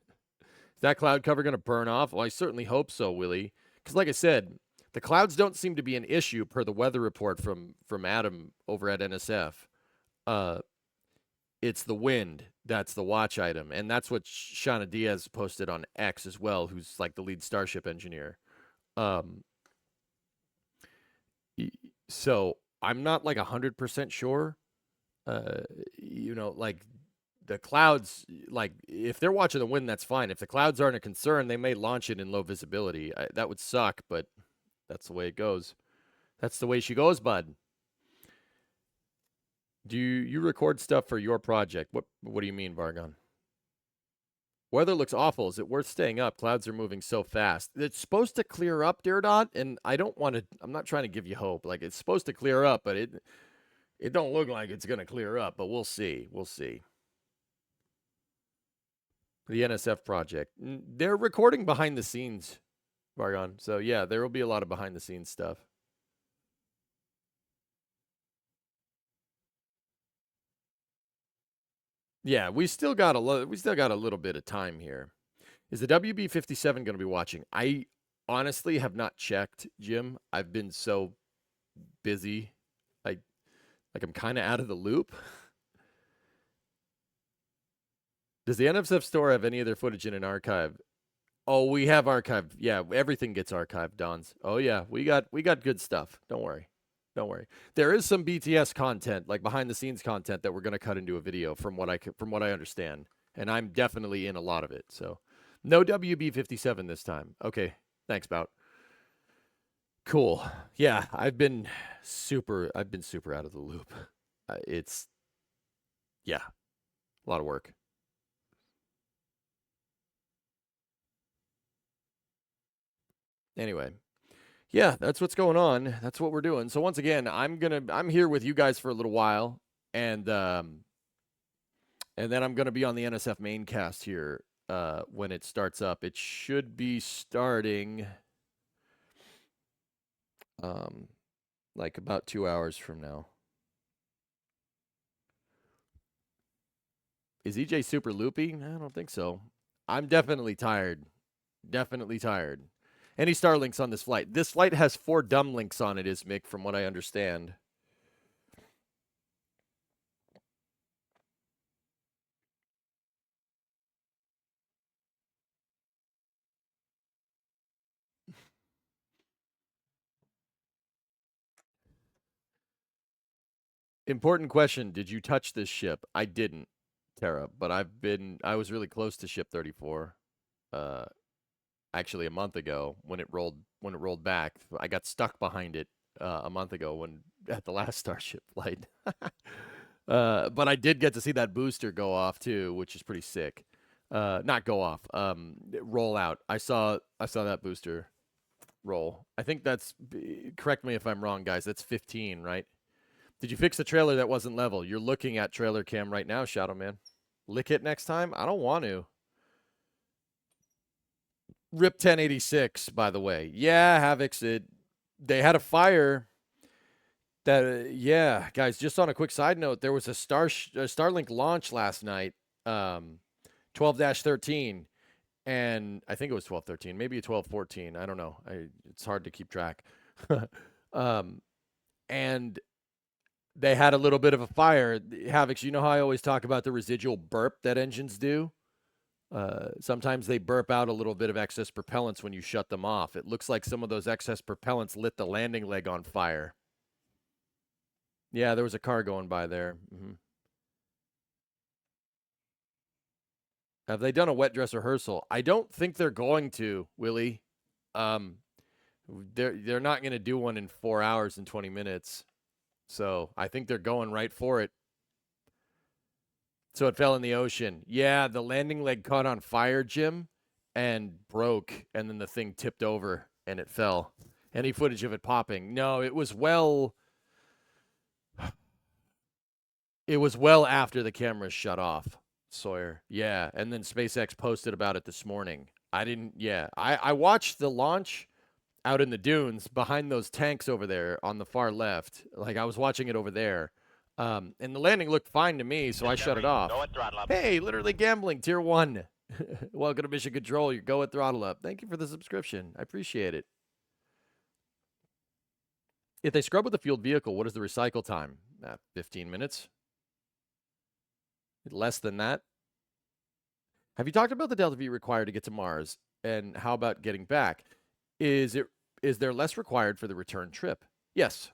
that cloud cover going to burn off? Well, I certainly hope so, Willie. Because like I said, the clouds don't seem to be an issue per the weather report from Adam over at NSF. Uh, it's the wind that's the watch item, and that's what Shauna Diaz posted on X as well, who's like the lead Starship engineer. Um, so I'm not like 100% sure. Uh, like the clouds, like if they're watching the wind, that's fine. If the clouds aren't a concern, they may launch it in low visibility. That would suck, but that's the way it goes. That's the way she goes, bud. Do you record stuff for your project? What do you mean, Vargon? Weather looks awful. Is it worth staying up? Clouds are moving so fast. It's supposed to clear up, dear Dot, and I don't want to. I'm not trying to give you hope. Like it's supposed to clear up, but it don't look like it's gonna clear up. But we'll see. We'll see. The NSF project. They're recording behind the scenes, Vargon. So yeah, there will be a lot of behind the scenes stuff. Yeah, we still got a little bit of time here. Is the WB-57 going to be watching? I honestly have not checked, Jim. I've been so busy. I'm kind of out of the loop. Does the NSF store have any of their footage in an archive? Oh, we have archived. Yeah, everything gets archived, Don's. Oh yeah, we got good stuff. Don't worry. Don't worry. There is some BTS content, like behind the scenes content that we're going to cut into a video from what I understand. And I'm definitely in a lot of it. So, no WB-57 this time. Okay. Thanks, Bout. Cool. Yeah, I've been super out of the loop. It's yeah, a lot of work. Anyway, yeah, that's what's going on. That's what we're doing. So once again, I'm here with you guys for a little while, and then I'm gonna be on the NSF main cast here when it starts up. It should be starting like about 2 hours from now. Is EJ super loopy? I don't think so. I'm definitely tired. Definitely tired. Any Starlinks on this flight? This flight has 4 dumb links on it, Ismic, from what I understand. Important question. Did you touch this ship? I didn't, Tara, but I was really close to ship 34. Actually a month ago when it rolled back. I got stuck behind it a month ago when at the last Starship flight. But I did get to see that booster go off too, which is pretty sick. Not go off, roll out. I saw that booster roll. I think correct me if I'm wrong, guys. That's 15, right? Did you fix the trailer that wasn't level? You're looking at trailer cam right now, Shadow Man. Lick it next time? I don't want to. Rip 1086, by the way. Yeah, Havoc's they had a fire that yeah, guys, just on a quick side note, there was a Starlink launch last night, 12-13, and I think it was 12-13, maybe 12-14, I don't know. It's hard to keep track. And they had a little bit of a fire. Havoc's, you know how I always talk about the residual burp that engines do? Sometimes they burp out a little bit of excess propellants when you shut them off. It looks like some of those excess propellants lit the landing leg on fire. Yeah, there was a car going by there. Have they done a wet dress rehearsal? I don't think they're going to, Willie. They're not going to do one in 4 hours and 20 minutes. So I think they're going right for it. So it fell in the ocean. Yeah, the landing leg caught on fire, Jim, and broke, and then the thing tipped over and it fell. Any footage of it popping? No, it was well after the cameras shut off, Sawyer. Yeah, and then SpaceX posted about it this morning. I watched the launch out in the dunes behind those tanks over there on the far left. Like, I was watching it over there. And the landing looked fine to me, so I shut it off. Go at throttle up. Hey, literally gambling, tier 1. Welcome to Mission Control. You go at throttle up. Thank you for the subscription. I appreciate it. If they scrub with a fueled vehicle, what is the recycle time? 15 minutes. Less than that. Have you talked about the Delta V required to get to Mars? And how about getting back? Is there less required for the return trip? Yes,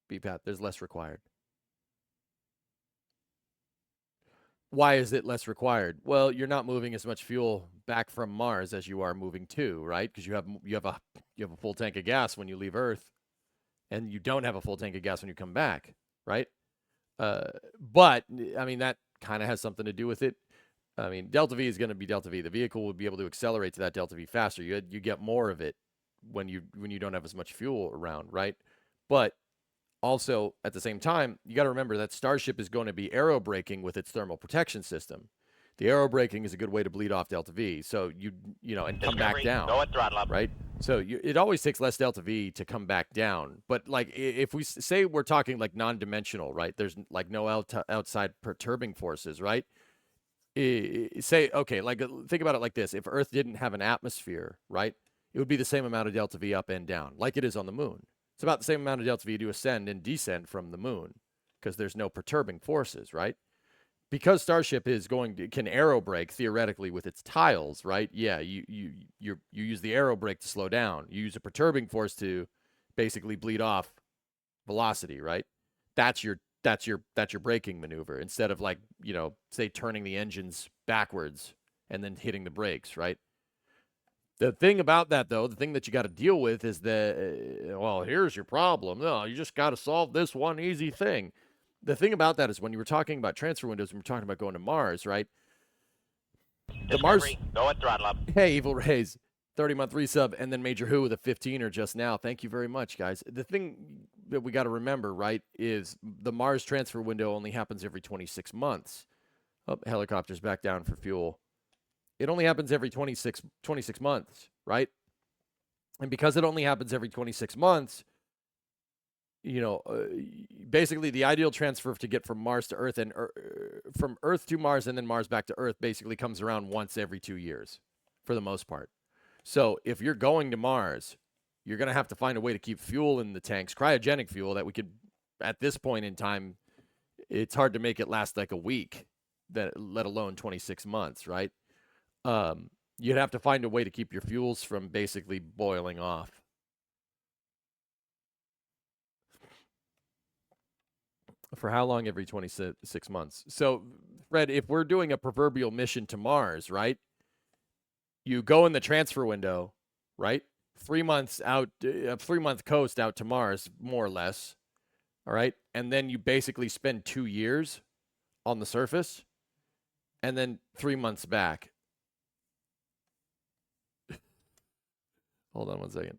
BPAT, there's less required. Why is it less required? Well, you're not moving as much fuel back from Mars as you are moving to, right? Because you have a full tank of gas when you leave Earth, and you don't have a full tank of gas when you come back, right? But I mean, that kind of has something to do with it. I mean, Delta V is going to be Delta V. The vehicle will be able to accelerate to that Delta V faster. You get more of it when you don't have as much fuel around, right? But also, at the same time, you got to remember that Starship is going to be aerobraking with its thermal protection system. The aerobraking is a good way to bleed off Delta V. So and come back down. Go at throttle up. Right? So it always takes less Delta V to come back down. But like if we say we're talking like non-dimensional, right? There's like no outside perturbing forces, right? Say, okay, like think about it like this. If Earth didn't have an atmosphere, right? It would be the same amount of Delta V up and down, like it is on the moon. It's about the same amount of Delta V to ascend and descend from the moon because there's no perturbing forces, right? Because Starship can aerobrake theoretically with its tiles, right? Yeah, you use the aerobrake to slow down. You use a perturbing force to basically bleed off velocity, right? That's your braking maneuver instead of like, say turning the engines backwards and then hitting the brakes, right? The thing about that, though, the thing that you got to deal with is that, well, here's your problem. No, you just got to solve this one easy thing. The thing about that is when you were talking about transfer windows and we're talking about going to Mars, right? The Mars. Go at throttle up. Hey, Evil Rays, 30-month resub, and then Major Who with a 15er just now. Thank you very much, guys. The thing that we got to remember, right, is the Mars transfer window only happens every 26 months. Oh, helicopters back down for fuel. It only happens every 26 months, right? And because it only happens every 26 months, basically the ideal transfer to get from Mars to Earth and from Earth to Mars and then Mars back to Earth basically comes around once every 2 years for the most part. So if you're going to Mars, you're going to have to find a way to keep fuel in the tanks, cryogenic fuel that we could, at this point in time, it's hard to make it last like a week, let alone 26 months, right? You'd have to find a way to keep your fuels from basically boiling off. For how long? Every 26 months. So, Fred, if we're doing a proverbial mission to Mars, right? You go in the transfer window, right? 3 months out, a 3-month coast out to Mars, more or less. All right. And then you basically spend 2 years on the surface and then 3 months back. Hold on one second.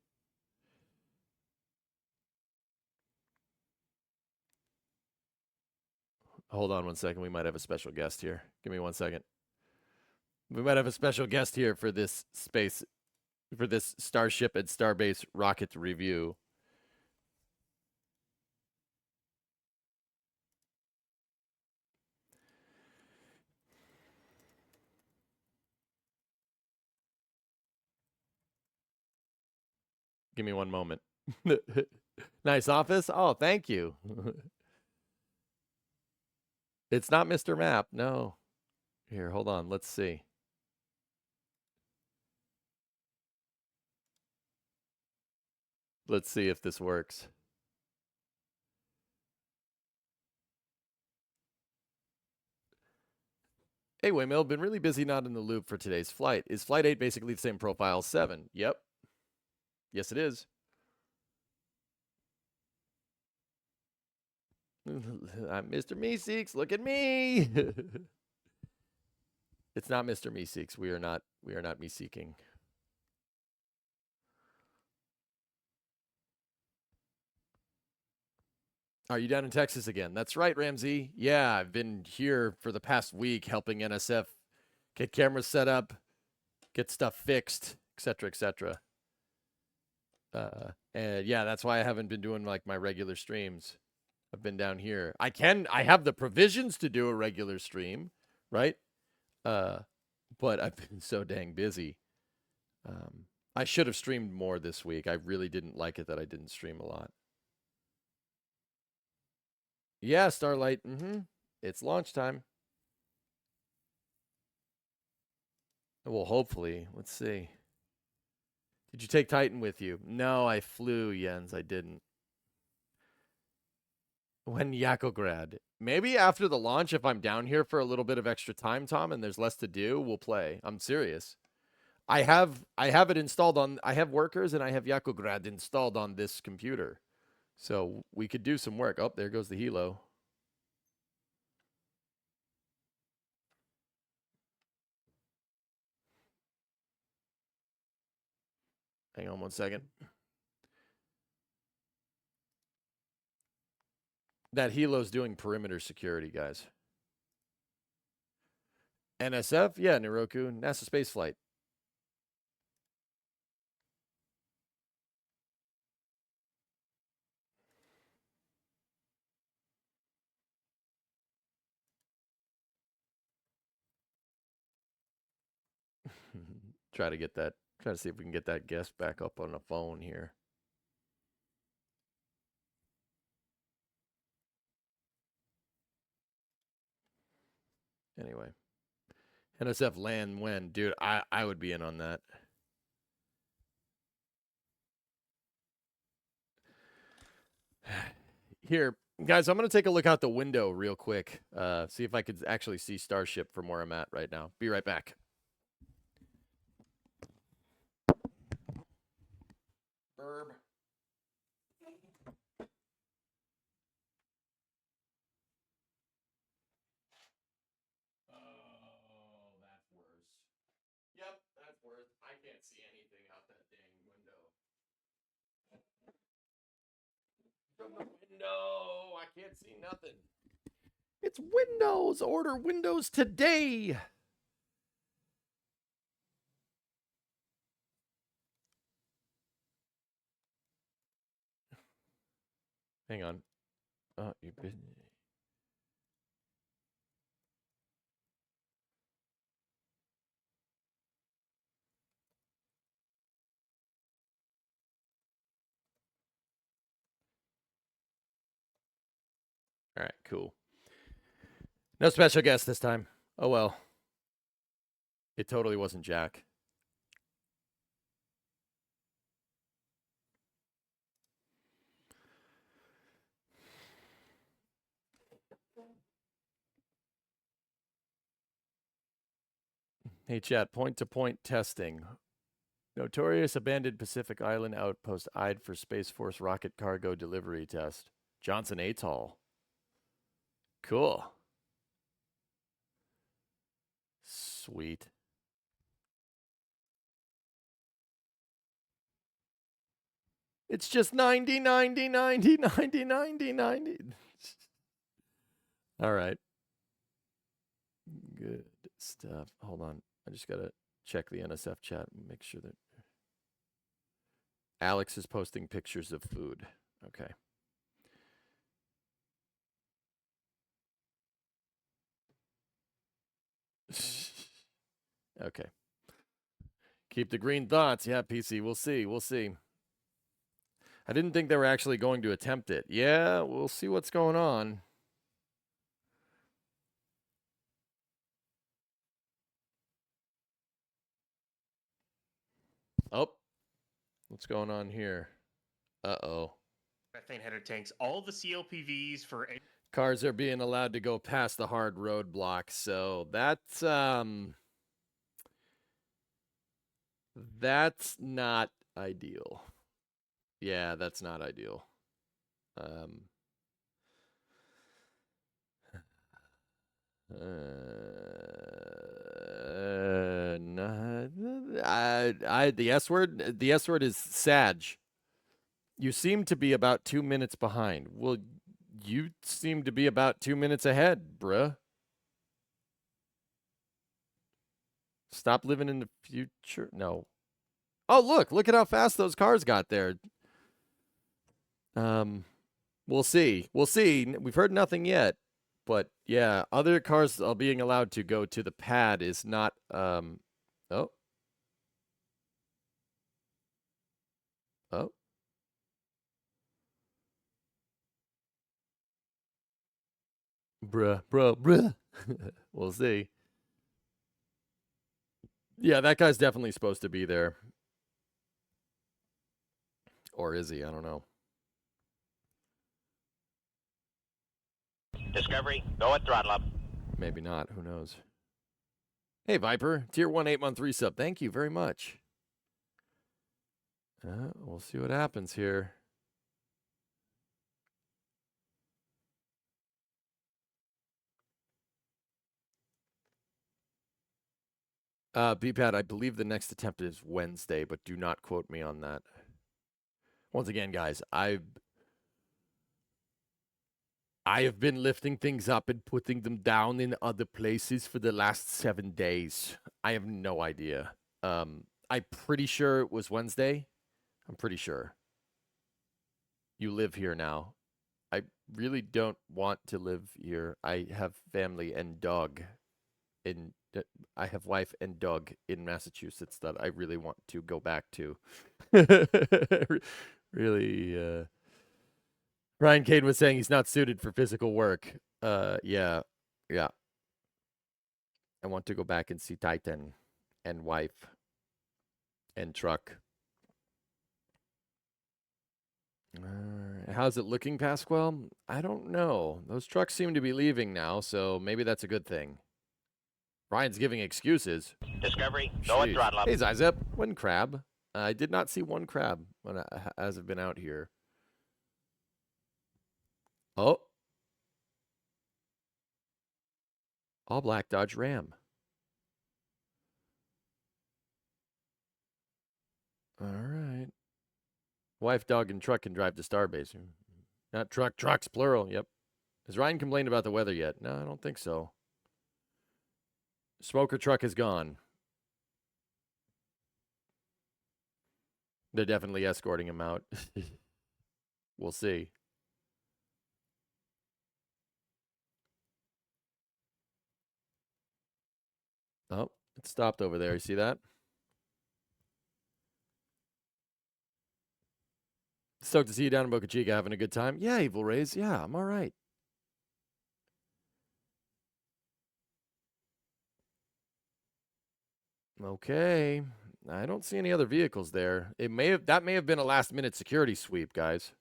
Hold on one second. We might have a special guest here. Give me 1 second. We might have a special guest here for this Starship and Starbase rocket review. Give me 1 moment. Nice office. Oh, thank you. It's not Mr. Map. No. Here, hold on. Let's see. Let's see if this works. Hey, Waymill, been really busy not in the loop for today's flight. Is Flight 8 basically the same profile as 7? Yep. Yes, it is. I'm Mr. Meeseeks. Look at me. It's not Mr. Meeseeks. We are not me seeking. Are you down in Texas again? That's right, Ramsey. Yeah, I've been here for the past week helping NSF get cameras set up, get stuff fixed, etc., etc. And yeah, that's why I haven't been doing like my regular streams. I've been down here. I have the provisions to do a regular stream, right? But I've been so dang busy. I should have streamed more this week. I really didn't like it that I didn't stream a lot. Yeah, Starlight. It's launch time. Well, hopefully. Let's see. Did you take Titan with you? No, I flew, Jens. I didn't. When Yakograd. Maybe after the launch, if I'm down here for a little bit of extra time, Tom, and there's less to do, we'll play. I'm serious. I have it installed on, I have workers and I have Yakograd installed on this computer. So we could do some work. Oh, there goes the helo. Hang on 1 second. That helo's doing perimeter security, guys. NSF? Yeah, Niroku. NASA spaceflight. Try to see if we can get that guest back up on the phone here. Anyway. NSF land when? Dude, I would be in on that. Here, guys, I'm going to take a look out the window real quick. See if I could actually see Starship from where I'm at right now. Be right back. Burb. Oh, that's worse. Yep, that's worse. I can't see anything out that dang window. From the window, I can't see nothing. It's Windows. Order Windows today. Hang on. Oh, you've been. All right, cool. No special guest this time. Oh well. It totally wasn't Jack. Hey, chat, point-to-point testing. Notorious abandoned Pacific Island outpost eyed for Space Force rocket cargo delivery test. Johnson Atoll. Cool. Sweet. It's just 90, 90, 90, 90, 90, 90. All right. Good stuff. Hold on. I just got to check the NSF chat and make sure that Alex is posting pictures of food. Okay. Okay. Keep the green thoughts. Yeah, PC. We'll see. We'll see. I didn't think they were actually going to attempt it. Yeah, we'll see what's going on. Oh, what's going on here? Uh-oh. Methane header tanks. All the CLPVs for Cars are being allowed to go past the hard roadblock, so that's not ideal. Yeah, that's not ideal. The S word is Sag. You seem to be about 2 minutes behind. Well, you seem to be about 2 minutes ahead, bruh. Stop living in the future. No. Oh, look at how fast those cars got there. We'll see. We'll see. We've heard nothing yet. But yeah, other cars being allowed to go to the pad is not oh. Oh. Bruh. We'll see. Yeah, that guy's definitely supposed to be there. Or is he? I don't know. Discovery, go at throttle up. Maybe not. Who knows? Hey, Viper. Tier 1 8-month resub. Thank you very much. We'll see what happens here. BPAD, I believe the next attempt is Wednesday, but do not quote me on that. Once again, guys, I have been lifting things up and putting them down in other places for the last 7 days. I have no idea. I'm pretty sure it was Wednesday. I'm pretty sure. You live here now. I really don't want to live here. I have family and dog I have wife and dog in Massachusetts that I really want to go back to. Really, Ryan Cade was saying he's not suited for physical work. Yeah. I want to go back and see Titan and wife and truck. How's it looking, Pasquale? I don't know. Those trucks seem to be leaving now, so maybe that's a good thing. Ryan's giving excuses. Discovery, go at throttle up. Hey, Zizep, one crab. I did not see one crab as I've been out here. Oh. All black Dodge Ram. All right. Wife, dog, and truck can drive to Starbase. Not trucks, plural. Yep. Has Ryan complained about the weather yet? No, I don't think so. Smoker truck is gone. They're definitely escorting him out. We'll see. Oh, it stopped over there. You see that? Stoked to see you down in Boca Chica having a good time. Yeah, Evil Rays. Yeah, I'm all right. Okay. I don't see any other vehicles there. That may have been a last minute security sweep, guys.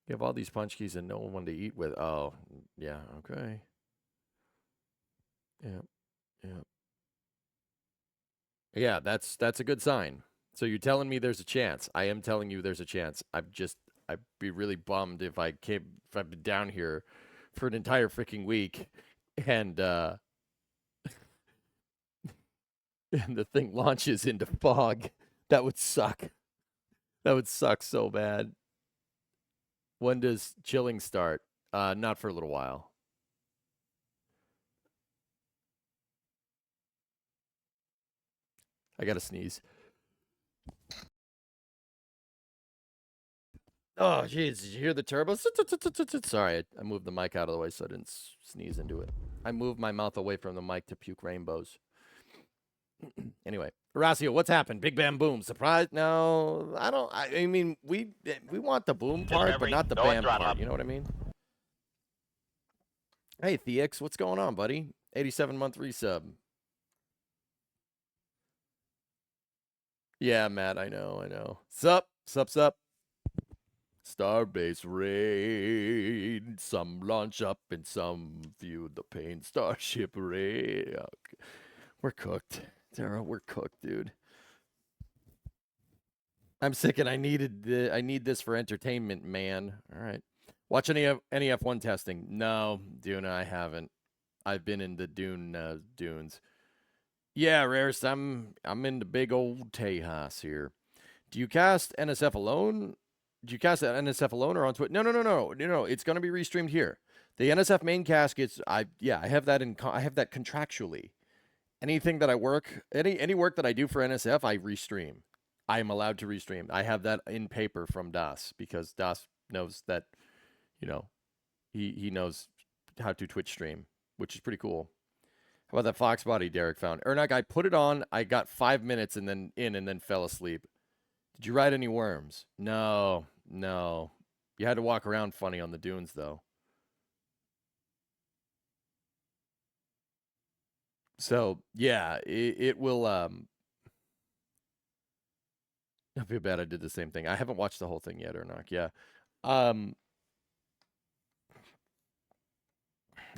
You have all these punch keys and no one to eat with. Oh, yeah, okay. Yeah. Yeah, that's a good sign. So you're telling me there's a chance. I am telling you there's a chance. I'd be really bummed if I've been down here for an entire freaking week and and the thing launches into fog. That would suck. That would suck so bad. When does chilling start? Not for a little while. I gotta sneeze. Oh, jeez. Did you hear the turbo? Sorry, I moved the mic out of the way so I didn't sneeze into it. I moved my mouth away from the mic to puke rainbows. Anyway, Horacio, what's happened? Big bam boom. Surprise? No, I don't. I mean, we want the boom part, but not the bam part. You know what I mean? Hey, Thex, what's going on, buddy? 87-month resub. Yeah, Matt, I know. Sup? Starbase raid. Some launch up and some view the pain. Starship raid. Okay. We're cooked. Tara, we're cooked, dude. I'm sick and I need this for entertainment, man. All right. Watch any F1 testing? No, Duna, I haven't. I've been in the dunes. Yeah, Rarest, I'm in the big old Tejas here. Do you cast NSF alone? Do you cast NSF alone or on Twitch? No. It's gonna be restreamed here. The NSF main cast gets. I have that contractually. Anything that I work, any work that I do for NSF, I restream. I am allowed to restream. I have that in paper from Das because Das knows that, he knows how to Twitch stream, which is pretty cool. How about that Fox body Derek found? Ernak, I put it on. I got 5 minutes and then fell asleep. Did you ride any worms? No. You had to walk around funny on the dunes, though. So, yeah, it will, I feel bad I did the same thing. I haven't watched the whole thing yet, Ernak. Yeah.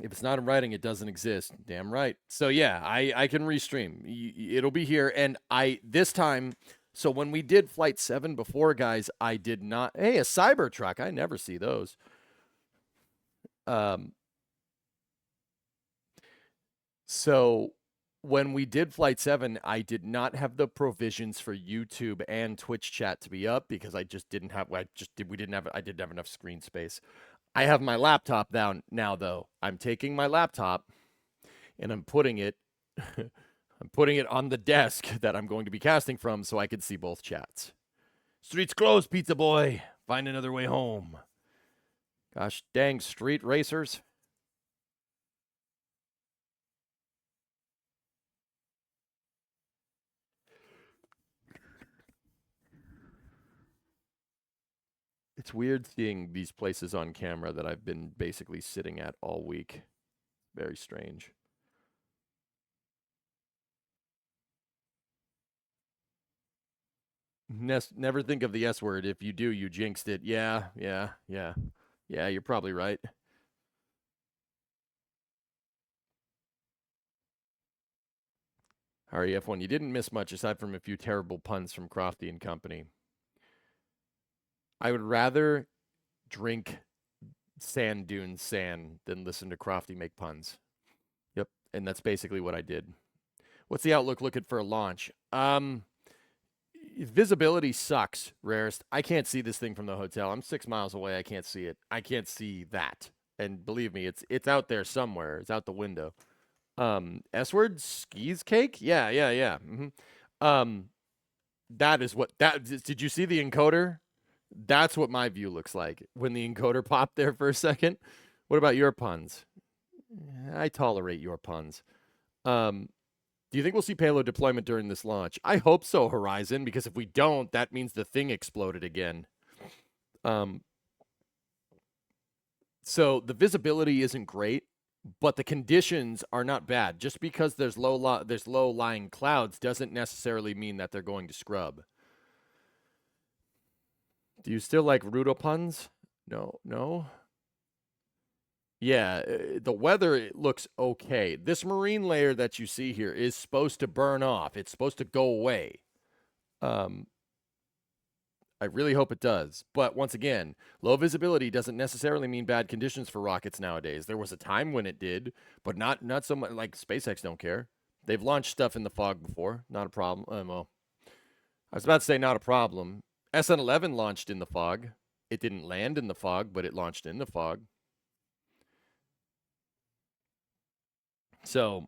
If it's not in writing, it doesn't exist. Damn right. So, yeah, I can restream. It'll be here. And this time... So when we did Flight 7 before, guys, I did not... Hey, a Cybertruck. I never see those. So when we did Flight 7, I did not have the provisions for YouTube and Twitch chat to be up because I just didn't have... I didn't have enough screen space. I have my laptop down now, though. I'm taking my laptop and I'm putting it... I'm putting it on the desk that I'm going to be casting from so I can see both chats. Streets closed, pizza boy. Find another way home. Gosh dang street racers. It's weird seeing these places on camera that I've been basically sitting at all week. Very strange. Never think of the S word. If you do, you jinxed it. Yeah, you're probably right. Harry F1, you didn't miss much aside from a few terrible puns from Crofty and company. I would rather drink sand dune sand than listen to Crofty make puns. Yep, and that's basically what I did. What's the outlook looking for a launch? Visibility sucks, Rarest. I can't see this thing from the hotel. I'm 6 miles away. I can't see it. I can't see that. And believe me, it's out there somewhere. It's out the window. S-word? Skis cake? Yeah. Mm-hmm. That is what... Did you see the encoder? That's what my view looks like when the encoder popped there for a second. What about your puns? I tolerate your puns. Do you think we'll see payload deployment during this launch? I hope so, Horizon, because if we don't, that means the thing exploded again. So the visibility isn't great, but the conditions are not bad. Just because there's low-lying clouds doesn't necessarily mean that they're going to scrub. Do you still like Rudo puns? No? Yeah, the weather looks okay. This marine layer that you see here is supposed to burn off. It's supposed to go away. I really hope it does. But once again, low visibility doesn't necessarily mean bad conditions for rockets nowadays. There was a time when it did, but not so much. Like SpaceX don't care. They've launched stuff in the fog before. Not a problem. Well, I was about to say not a problem. SN11 launched in the fog. It didn't land in the fog, but it launched in the fog. So,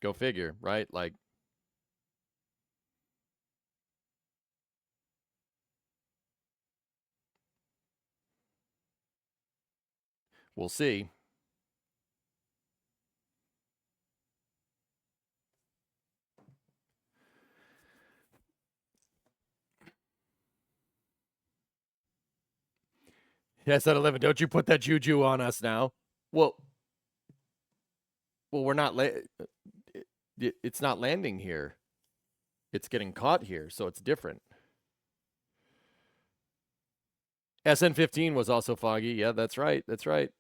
go figure, right? Like, we'll see. Yes, at 11. Don't you put that juju on us now. Well, we're not. It's not landing here. It's getting caught here, so it's different. SN15 was also foggy. Yeah, that's right. That's right.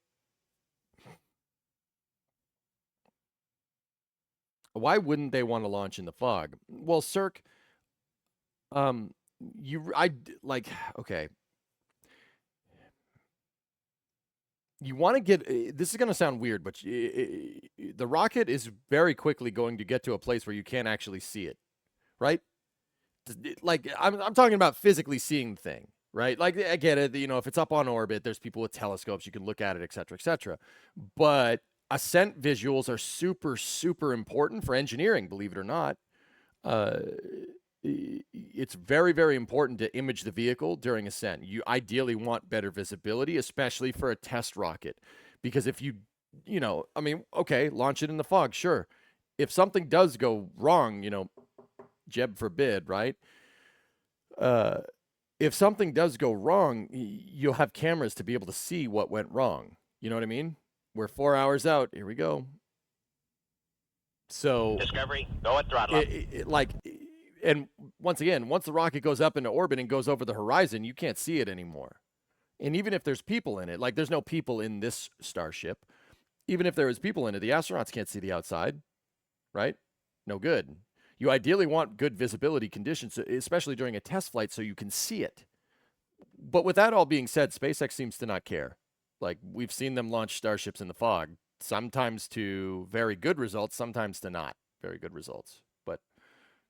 Why wouldn't they want to launch in the fog? Well, Cirque, like, okay. You want to get, this is going to sound weird, but the rocket is very quickly going to get to a place where you can't actually see it, right? Like, I'm talking about physically seeing the thing, right? Like, I get it. You know, if it's up on orbit, there's people with telescopes, you can look at it, et cetera, et cetera. But ascent visuals are super, super important for engineering, believe it or not. It's very, very important to image the vehicle during ascent. You ideally want better visibility, especially for a test rocket. Because if you know, I mean, okay, launch it in the fog, sure. If something does go wrong, you know, Jeb forbid, right? If something does go wrong, you'll have cameras to be able to see what went wrong. You know what I mean? We're 4 hours out. Here we go. So Discovery, go at throttle up. And once again, once the rocket goes up into orbit and goes over the horizon, you can't see it anymore. And even if there's people in it, like there's no people in this starship, even if there is people in it, the astronauts can't see the outside, right? No good. You ideally want good visibility conditions, especially during a test flight, so you can see it. But with that all being said, SpaceX seems to not care. Like, we've seen them launch starships in the fog, sometimes to very good results, sometimes to not very good results. But,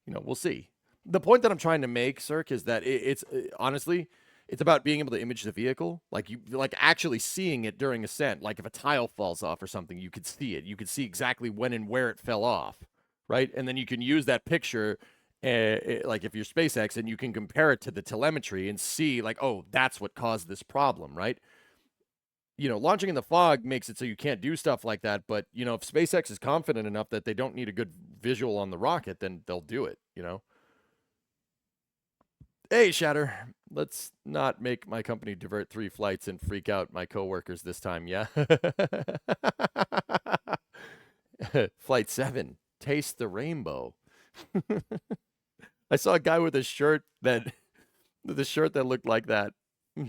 you know, we'll see. The point that I'm trying to make, Cirque, is that it's honestly, it's about being able to image the vehicle, like actually seeing it during ascent. Like if a tile falls off or something, you could see it. You could see exactly when and where it fell off, right? And then you can use that picture, like if you're SpaceX, and you can compare it to the telemetry and see, like, oh, that's what caused this problem, right? You know, launching in the fog makes it so you can't do stuff like that. But, you know, if SpaceX is confident enough that they don't need a good visual on the rocket, then they'll do it, you know? Hey, Shatter, let's not make my company divert 3 flights and freak out my coworkers this time, yeah? Flight 7, taste the rainbow. I saw a guy with a shirt that looked like that.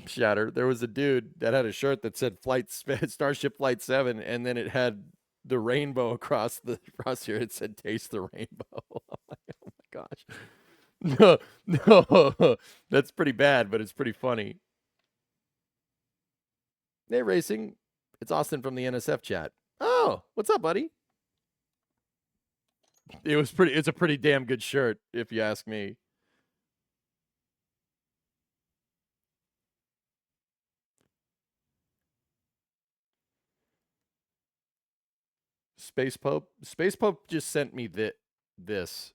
Shatter. There was a dude that had a shirt that said Starship Flight 7, and then it had the rainbow across here. It said taste the rainbow. I'm like, oh my gosh. No, no, that's pretty bad, but it's pretty funny. Hey, Racing. It's Austin from the NSF chat. Oh, what's up, buddy? It's a pretty damn good shirt, if you ask me. Space Pope just sent me this.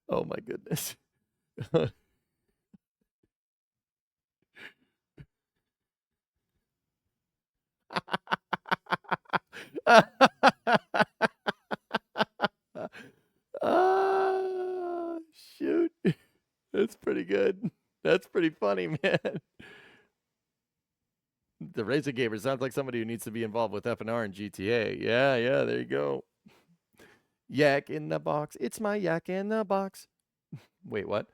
Oh my goodness. Ah, shoot. That's pretty good. That's pretty funny, man. The Razor Gamer sounds like somebody who needs to be involved with F&R and GTA. Yeah, yeah, there you go. Yak in the box. It's my yak in the box. Wait, what?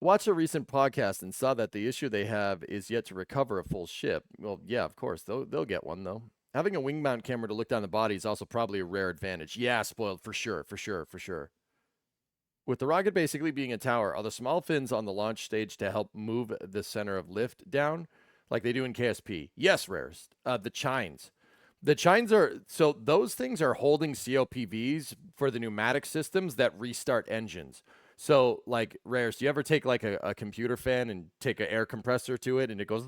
Watched a recent podcast and saw that the issue they have is yet to recover a full ship. Well, yeah, of course. They'll get one, though. Having a wing mount camera to look down the body is also probably a rare advantage. Yeah, spoiled, for sure, for sure, for sure. With the rocket basically being a tower, are the small fins on the launch stage to help move the center of lift down? like they do in KSP. Yes, rarest. The chines. The chines are, so those things are holding COPVs for the pneumatic systems that restart engines. So, like, rarest, do you ever take like a computer fan and take an air compressor to it and it goes,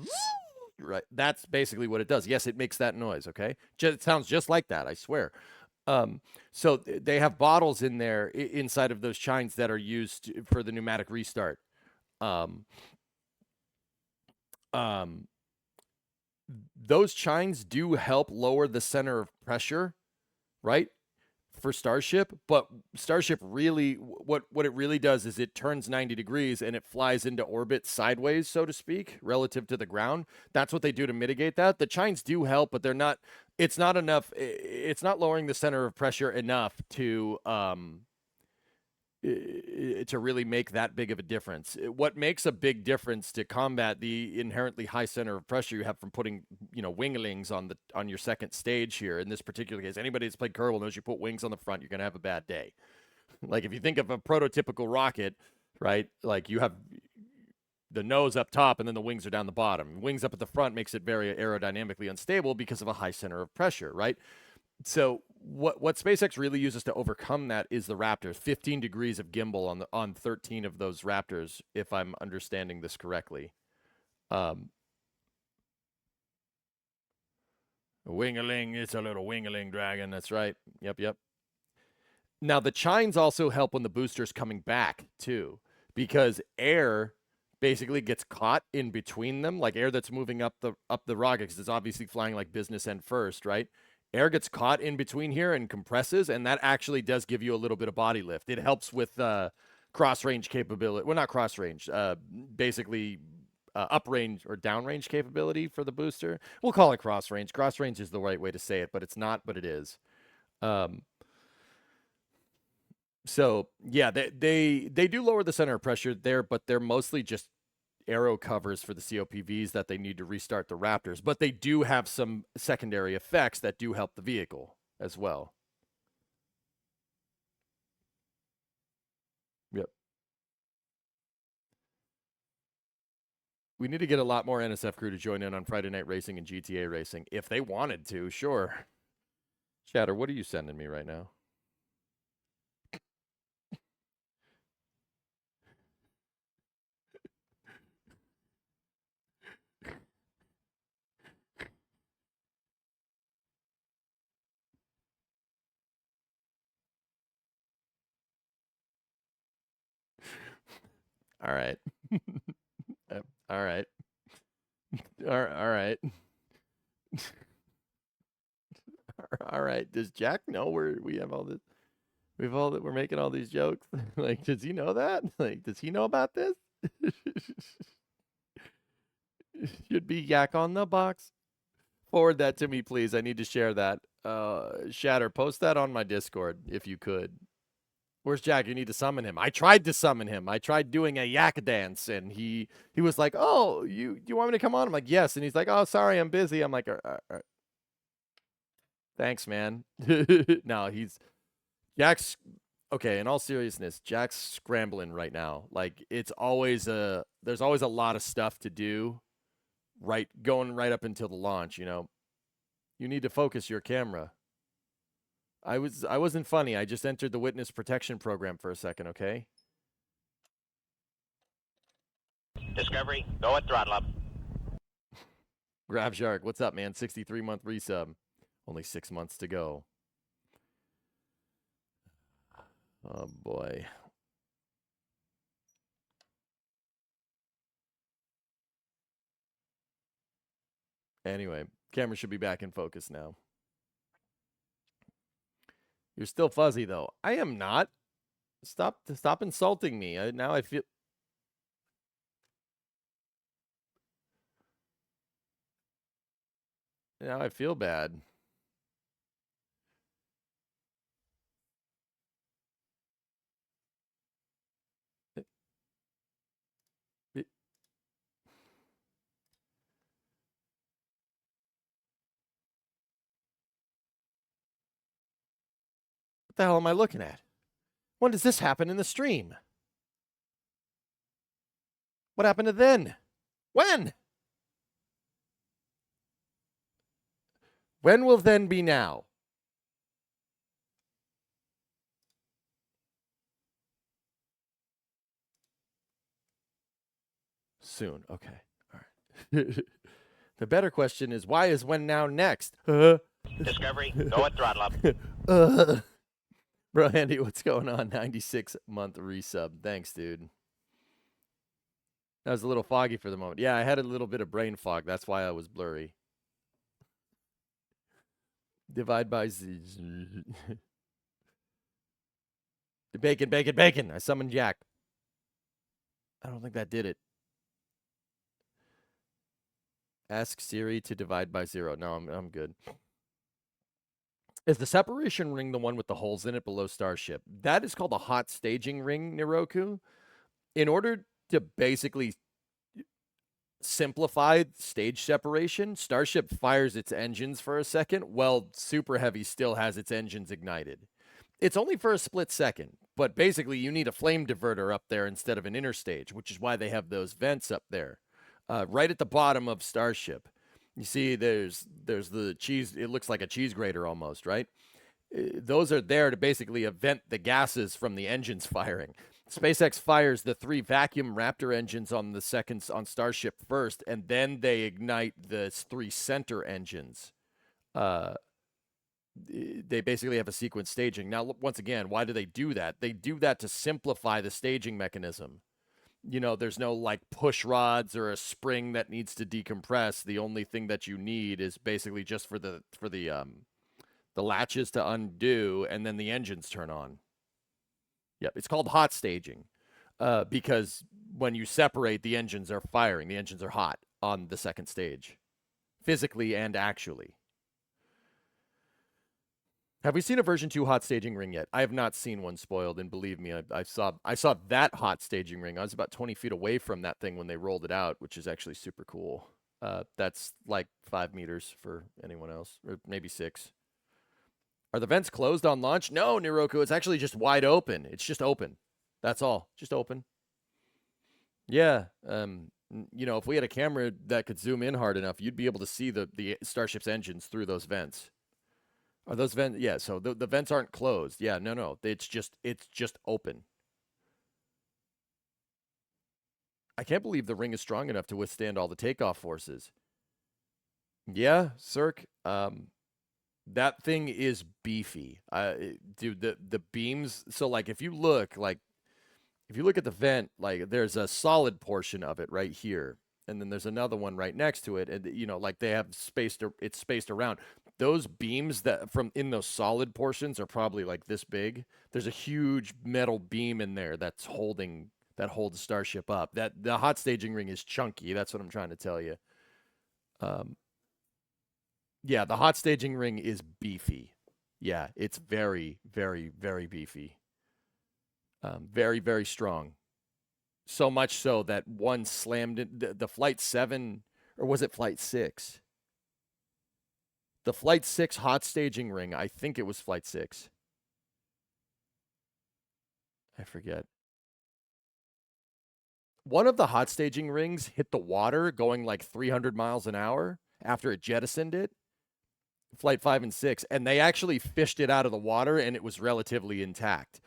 right? That's basically what it does. Yes, it makes that noise, okay? It sounds just like that, I swear. So they have bottles in there inside of those chines that are used for the pneumatic restart. Um, um, those chines do help lower the center of pressure, right? For Starship, but Starship really, what it really does is it turns 90 degrees and it flies into orbit sideways, so to speak, relative to the ground. That's what they do to mitigate that. The chines do help, but they're not, it's not enough. It's not lowering the center of pressure enough to really make that big of a difference. What makes a big difference to combat the inherently high center of pressure you have from putting, winglings on your second stage here in this particular case. Anybody that's played Kerbal knows you put wings on the front, you're going to have a bad day. Like if you think of a prototypical rocket, right? Like you have the nose up top and then the wings are down the bottom. Wings up at the front makes it very aerodynamically unstable because of a high center of pressure, right? So what SpaceX really uses to overcome that is the Raptors. 15 degrees of gimbal on 13 of those Raptors, if I'm understanding this correctly. Wingaling, it's a little wingaling dragon. That's right. Yep. Now the chines also help when the booster's coming back too, because air basically gets caught in between them, like air that's moving up the rocket, because it's obviously flying like business end first, right? Air gets caught in between here and compresses, and that actually does give you a little bit of body lift. It helps with cross-range capability. Well, not cross-range. Basically, up-range or down-range capability for the booster. We'll call it cross-range. Cross-range is the right way to say it, but it's not, but it is. So, yeah, they do lower the center of pressure there, but they're mostly just aero covers for the COPVs that they need to restart the Raptors, but they do have some secondary effects that do help the vehicle as well. Yep. We need to get a lot more NSF crew to join in on Friday Night Racing and GTA Racing. If they wanted to, sure. Chatter, what are you sending me right now? All right. All right. All right. All right. Does Jack know we have all this? We're making all these jokes. Like, does he know that? Like, does he know about this? Should be Yak on the box. Forward that to me, please. I need to share that. Shatter, post that on my Discord if you could. Where's Jack? You need to summon him. I tried to summon him. I tried doing a yak dance, and he was like, "Oh, you want me to come on?" I'm like, "Yes." And he's like, "Oh, sorry, I'm busy." I'm like, "Thanks, man." No, Jack's okay. In all seriousness, Jack's scrambling right now. Like there's always a lot of stuff to do, right? Going right up until the launch. You need to focus your camera. I wasn't funny. I just entered the witness protection program for a second, okay? Discovery, go and throttle up. Grab Shark, what's up, man? 63-month resub. Only 6 months to go. Oh, boy. Anyway, camera should be back in focus now. You're still fuzzy, though. I am not. Stop insulting me. Now I feel... Now I feel bad. What the hell am I looking at? When does this happen in the stream? What happened to then? When? When will then be now? Soon. Okay. All right. The better question is, why is when now next? Discovery, go at throttle up. Bro, Andy, what's going on? 96-month resub. Thanks, dude. That was a little foggy for the moment. Yeah, I had a little bit of brain fog. That's why I was blurry. Divide by Z. Bacon, bacon, bacon. I summoned Jack. I don't think that did it. Ask Siri to divide by 0. No, I'm good. Is the separation ring the one with the holes in it below Starship? That is called a hot staging ring, Niroku. In order to basically simplify stage separation, Starship fires its engines for a second, while Super Heavy still has its engines ignited. It's only for a split second, but basically you need a flame diverter up there instead of an interstage, which is why they have those vents up there. Right at the bottom of Starship. You see there's the cheese, it looks like a cheese grater almost, right? Those are there to basically vent the gases from the engines firing. SpaceX fires the 3 vacuum Raptor engines on Starship first, and then they ignite the 3 center engines. They basically have a sequence staging. Now, once again, why do they do that? They do that to simplify the staging mechanism. You know, there's no like push rods or a spring that needs to decompress. The only thing that you need is basically just for the latches to undo, and then the engines turn on. Yep, it's called hot staging because when you separate, the engines are firing. The engines are hot on the second stage, physically and actually. Have we seen a version 2 hot staging ring yet? I have not seen one spoiled, and believe me, I saw that hot staging ring. I was about 20 feet away from that thing when they rolled it out, which is actually super cool. That's like 5 meters for anyone else, or maybe 6. Are the vents closed on launch? No, Niroku, it's actually just wide open. It's just open. That's all. Just open. Yeah. You know, if we had a camera that could zoom in hard enough, you'd be able to see the Starship's engines through those vents. Are those vents? Yeah, so the vents aren't closed. Yeah, no. It's just open. I can't believe the ring is strong enough to withstand all the takeoff forces. Yeah, Cirque. That thing is beefy. Dude, the beams. So like, if you look at the vent, like there's a solid portion of it right here, and then there's another one right next to it, and you know, like they have it's spaced around. Those beams that from in those solid portions are probably like this big. There's a huge metal beam in there that holds Starship up. That the hot staging ring is chunky. That's what I'm trying to tell you. Yeah, the hot staging ring is beefy. Yeah, it's very, very, very beefy. Very, very strong. So much so that one slammed in the Flight 7, or was it Flight 6? The Flight 6 hot staging ring, I think it was Flight 6. I forget. One of the hot staging rings hit the water going like 300 miles an hour after it jettisoned it. Flight 5 and 6, and they actually fished it out of the water, and it was relatively intact.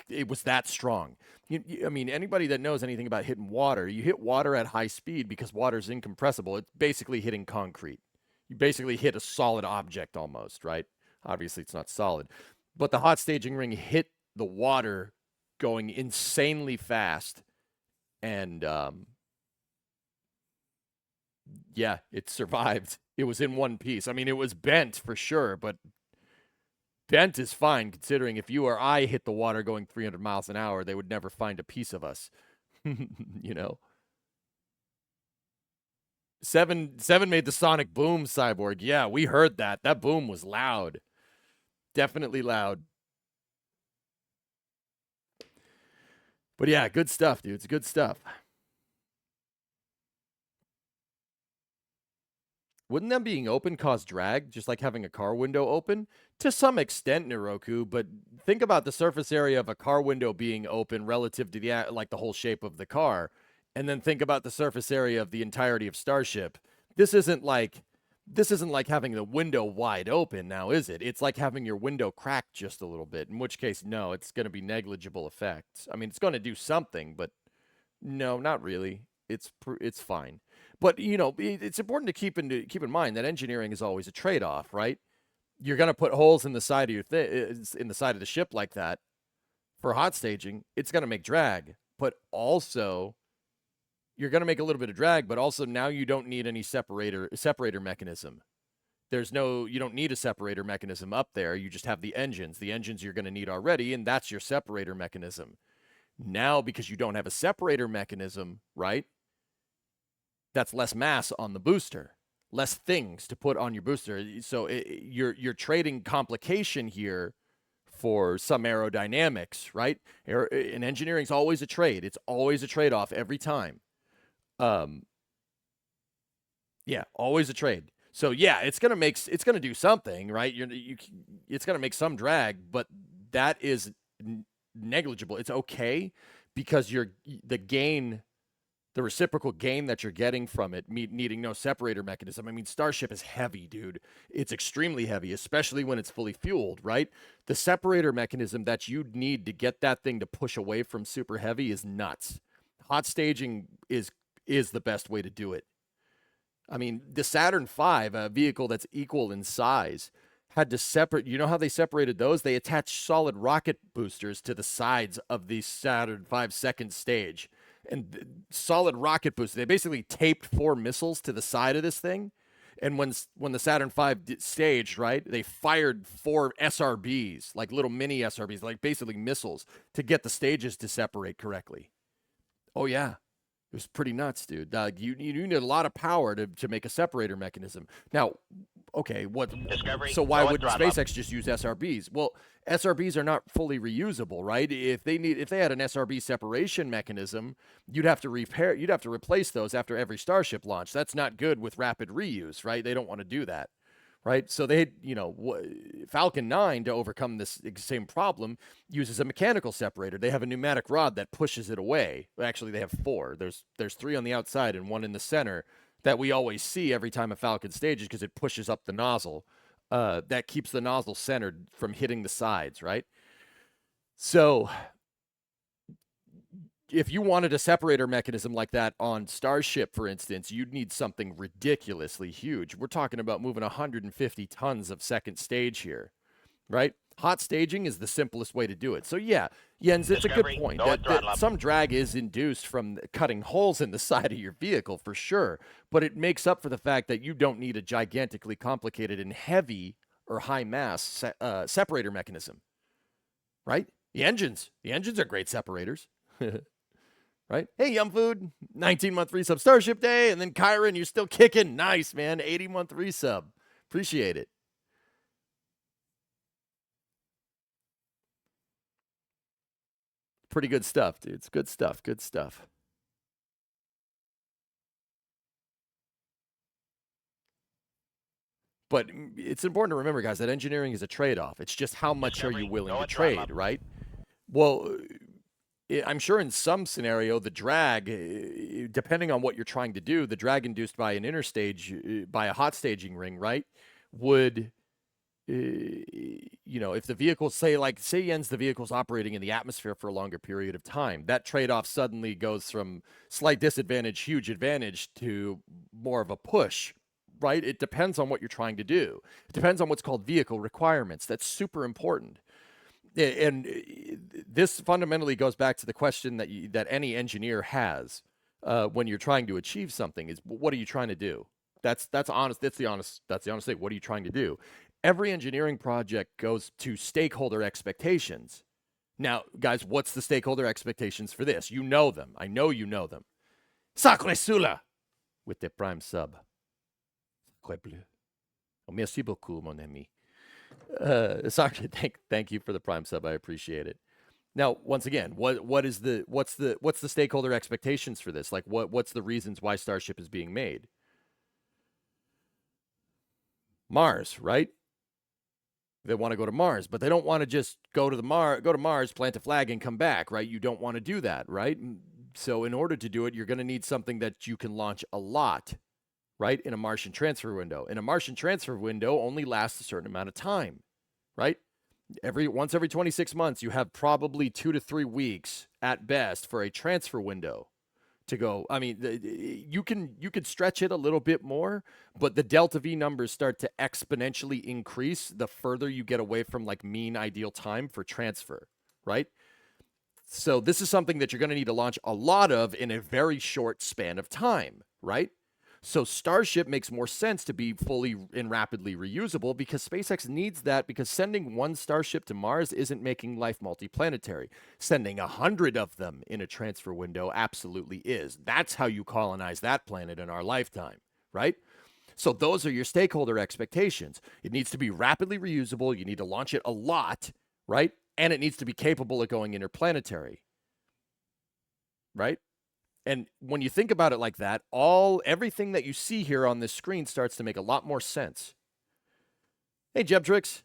It was that strong. I mean, anybody that knows anything about hitting water, you hit water at high speed because water's incompressible. It's basically hitting concrete. You basically hit a solid object almost, right? Obviously, it's not solid. But the hot staging ring hit the water going insanely fast, and yeah, it survived. It was in one piece. I mean, it was bent for sure, but bent is fine considering if you or I hit the water going 300 miles an hour, they would never find a piece of us. You know? Seven made the sonic boom, Cyborg. Yeah, we heard that. That boom was loud. Definitely loud. But yeah, good stuff, dude. It's good stuff. Wouldn't them being open cause drag, just like having a car window open? To some extent, Niroku, but think about the surface area of a car window being open relative to the whole shape of the car, and then think about the surface area of the entirety of Starship. This isn't like this isn't like having the window wide open now, is it? It's like having your window cracked just a little bit, in which case, no, it's going to be negligible effects. I mean, it's going to do something, but no, not really. It's fine. But, it's important to keep in mind that engineering is always a trade-off, right? You're going to put holes in the side of in the side of the ship like that for hot staging. It's going to make drag, but also you're going to make a little bit of drag, but also now you don't need any separator mechanism. You don't need a separator mechanism up there. You just have the engines. The engines you're going to need already, and that's your separator mechanism. Now, because you don't have a separator mechanism, right? That's less mass on the booster, less things to put on your booster. So you're trading complication here for some aerodynamics, right? In engineering is always a trade. It's always a trade-off every time. Yeah, always a trade. So yeah, it's gonna do something, right? It's gonna make some drag, but that is negligible. It's okay because the reciprocal gain that you're getting from it, needing no separator mechanism. I mean, Starship is heavy, dude. It's extremely heavy, especially when it's fully fueled, right? The separator mechanism that you'd need to get that thing to push away from super heavy is nuts. Hot staging is the best way to do it. I mean, the Saturn V, a vehicle that's equal in size, had to separate. You know how they separated those? They attached solid rocket boosters to the sides of the Saturn V second stage. And solid rocket boosters, they basically taped 4 missiles to the side of this thing. And when the Saturn V staged, right, they fired 4 SRBs, like little mini SRBs, like basically missiles, to get the stages to separate correctly. Oh, yeah. It was pretty nuts, dude. You need a lot of power to make a separator mechanism. Now, okay, Discovery, so why go wouldn't throttle up. SpaceX just use SRBs? Well, SRBs are not fully reusable, right? If they had an SRB separation mechanism, you'd have to replace those after every Starship launch. That's not good with rapid reuse, right? They don't want to do that. Right, so Falcon 9, to overcome this same problem, uses a mechanical separator. They have a pneumatic rod that pushes it away. Actually, they have 4. There's 3 on the outside and 1 in the center that we always see every time a Falcon stages because it pushes up the nozzle. That keeps the nozzle centered from hitting the sides, right? So if you wanted a separator mechanism like that on Starship, for instance, you'd need something ridiculously huge. We're talking about moving 150 tons of second stage here, right? Hot staging is the simplest way to do it. So yeah, Jens, it's a good Discovery, point. go at throttle up. Some drag is induced from cutting holes in the side of your vehicle for sure, but it makes up for the fact that you don't need a gigantically complicated and heavy or high mass separator mechanism, right? The engines are great separators. Right? Hey, Yum Food, 19-month resub Starship Day, and then Kyron, you're still kicking. Nice, man. 80-month resub. Appreciate it. Pretty good stuff, dude. It's good stuff. Good stuff. But it's important to remember, guys, that engineering is a trade-off. It's just how much are you willing to trade, right? Well, I'm sure in some scenario, the drag, depending on what you're trying to do, the drag induced by an interstage, by a hot staging ring, right, would, if the vehicle, say Jens, the vehicle's operating in the atmosphere for a longer period of time, that trade-off suddenly goes from slight disadvantage, huge advantage to more of a push, right? It depends on what you're trying to do. It depends on what's called vehicle requirements. That's super important. And this fundamentally goes back to the question that any engineer has when you're trying to achieve something: is what are you trying to do? That's honest. That's the honest thing. What are you trying to do? Every engineering project goes to stakeholder expectations. Now, guys, what's the stakeholder expectations for this? You know them. I know you know them. Sacre Sula with the prime sub. Sacre bleu. Merci beaucoup, mon ami. Sorry, thank you for the prime sub. I appreciate it. Now, once again, what's the stakeholder expectations for this? Like, what's the reasons why Starship is being made? Mars, right? They want to go to Mars, but they don't want to just go to Mars, plant a flag, and come back, right? You don't want to do that, right? So in order to do it, you're going to need something that you can launch a lot, right? In a Martian transfer window. And a Martian transfer window only lasts a certain amount of time, right? Once every 26 months, you have probably 2 to 3 weeks at best for a transfer window to go. I mean, you could stretch it a little bit more, but the delta V numbers start to exponentially increase the further you get away from like mean ideal time for transfer, right? So this is something that you're going to need to launch a lot of in a very short span of time, right? So Starship makes more sense to be fully and rapidly reusable because SpaceX needs that, because sending one Starship to Mars isn't making life multiplanetary. Sending 100 of them in a transfer window absolutely is. That's how you colonize that planet in our lifetime, right? So those are your stakeholder expectations. It needs to be rapidly reusable. You need to launch it a lot, right? And it needs to be capable of going interplanetary, right? And when you think about it like that, everything that you see here on this screen starts to make a lot more sense. Hey, Jebtrix,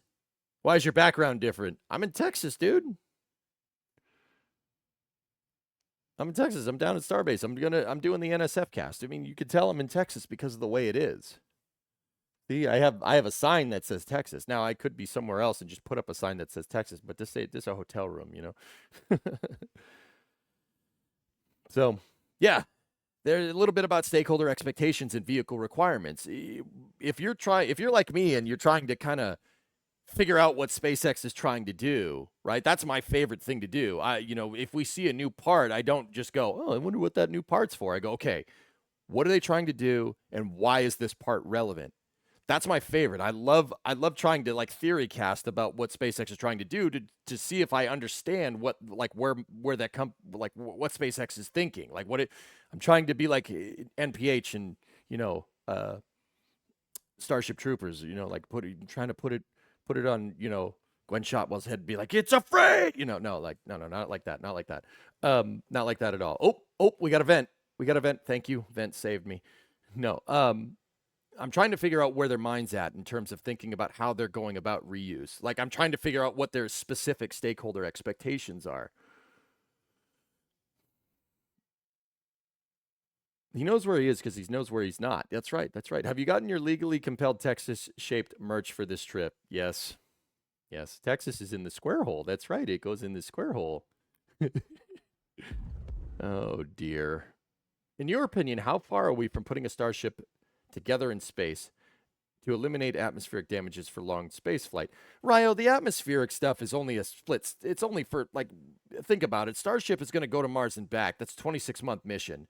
why is your background different? I'm in Texas, dude. I'm in Texas. I'm down at Starbase. I'm doing the NSF cast. I mean, you could tell I'm in Texas because of the way it is. See, I have a sign that says Texas. Now I could be somewhere else and just put up a sign that says Texas, but this is a hotel room, you know. So, yeah. There's a little bit about stakeholder expectations and vehicle requirements. If you're like me and you're trying to kind of figure out what SpaceX is trying to do, right? That's my favorite thing to do. If we see a new part, I don't just go, "Oh, I wonder what that new part's for." I go, "Okay, what are they trying to do and why is this part relevant?" That's my favorite. I love trying to like theory cast about what SpaceX is trying to do to see if I understand what like where that what SpaceX is thinking. Like I'm trying to be like NPH and Starship Troopers. Like trying to put it on Gwen Shotwell's head and be like, "It's afraid." No, not like that. Not like that. Not like that at all. Oh, we got a vent. Thank you, vent saved me. No. I'm trying to figure out where their mind's at in terms of thinking about how they're going about reuse. Like, I'm trying to figure out what their specific stakeholder expectations are. He knows where he is because he knows where he's not. That's right. Have you gotten your legally compelled Texas-shaped merch for this trip? Yes. Texas is in the square hole. That's right. It goes in the square hole. Oh, dear. In your opinion, how far are we from putting a Starship together in space to eliminate atmospheric damages for long space flight? Ryo, the atmospheric stuff is only a split. It's only for, like, think about it. Starship is going to go to Mars and back. That's a 26-month mission.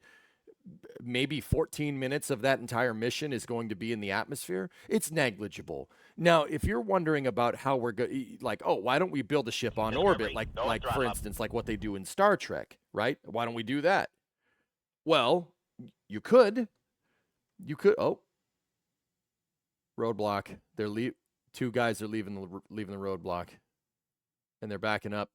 Maybe 14 minutes of that entire mission is going to be in the atmosphere. It's negligible. Now, if you're wondering about how we're like, oh, why don't we build a ship on orbit, like for instance, like what they do in Star Trek, right? Why don't we do that? Well, you could. Oh, roadblock. Two guys are leaving the roadblock, and they're backing up.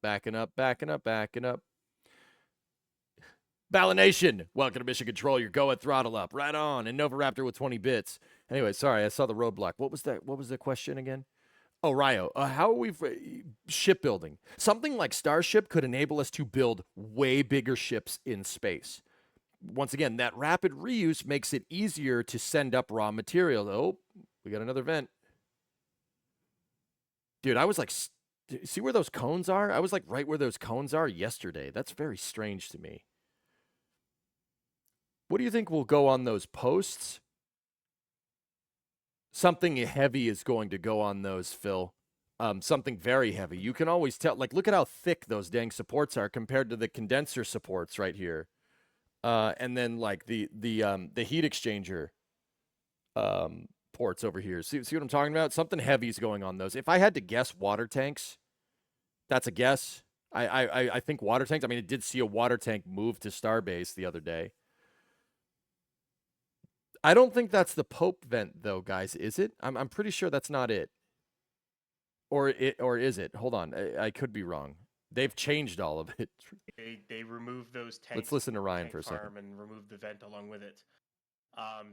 Balination, welcome to Mission Control. You're going throttle up, right on. And Novaraptor with 20 bits. Anyway, sorry, I saw the roadblock. What was that? What was the question again? Oh, Ryo, how are we shipbuilding? Something like Starship could enable us to build way bigger ships in space. Once again, that rapid reuse makes it easier to send up raw material. Oh, we got another vent. Dude, I was like, see where those cones are? I was like right where those cones are yesterday. That's very strange to me. What do you think will go on those posts? Something heavy is going to go on those, Phil. Something very heavy. You can always tell. Like, look at how thick those dang supports are compared to the condenser supports right here. And then like the heat exchanger ports over here. See what I'm talking about? Something heavy is going on those. If I had to guess, water tanks. That's a guess. I think water tanks. I mean, it did see a water tank move to Starbase the other day. I don't think that's the Pope vent though, guys. Is it? I'm pretty sure that's not it. Or is it? Hold on. I could be wrong. They've changed all of it. They removed those tanks. Let's listen to Ryan for a second. And remove the vent along with it.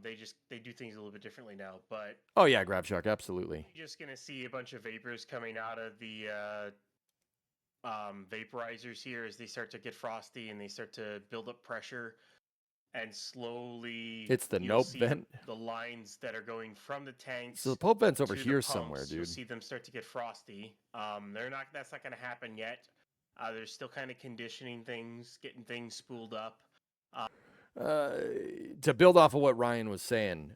They do things a little bit differently now, but oh yeah, Grab Shark, absolutely. You're just gonna see a bunch of vapors coming out of the vaporizers here as they start to get frosty and they start to build up pressure. and slowly It's the you'll nope see vent. the lines that are going from the tanks So the Pope vent's over to the here pumps, somewhere, You'll dude. see them start to get frosty. That's not going to happen yet. They're still kind of conditioning things, getting things spooled up. To build off of what Ryan was saying,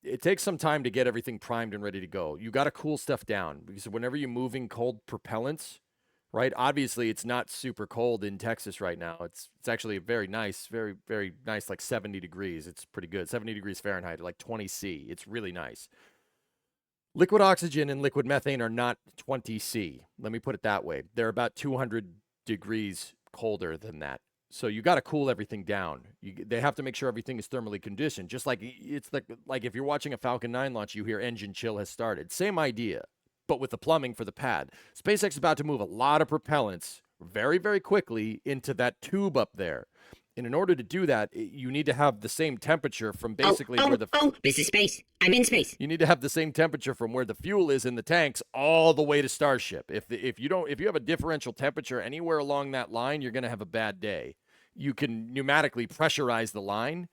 it takes some time to get everything primed and ready to go. You got to cool stuff down because whenever you're moving cold propellants, right? Obviously, it's not super cold in Texas right now. It's actually very nice, very nice, like 70 degrees. It's pretty good. 70 degrees Fahrenheit, like 20 C. It's really nice. Liquid oxygen and liquid methane are not 20 C. Let me put it that way. They're about 200 degrees colder than that. So you got to cool everything down. They have to make sure everything is thermally conditioned. Just like it's like if you're watching a Falcon 9 launch, you hear engine chill has started. Same idea, but with the plumbing for the pad. SpaceX is about to move a lot of propellants very quickly into that tube up there. And in order to do that, you need to have the same temperature from basically where the this is space. I'm in space. you need to have the same temperature from where the fuel is in the tanks all the way to Starship. If you have a differential temperature anywhere along that line, you're going to have a bad day. You can pneumatically pressurize the line,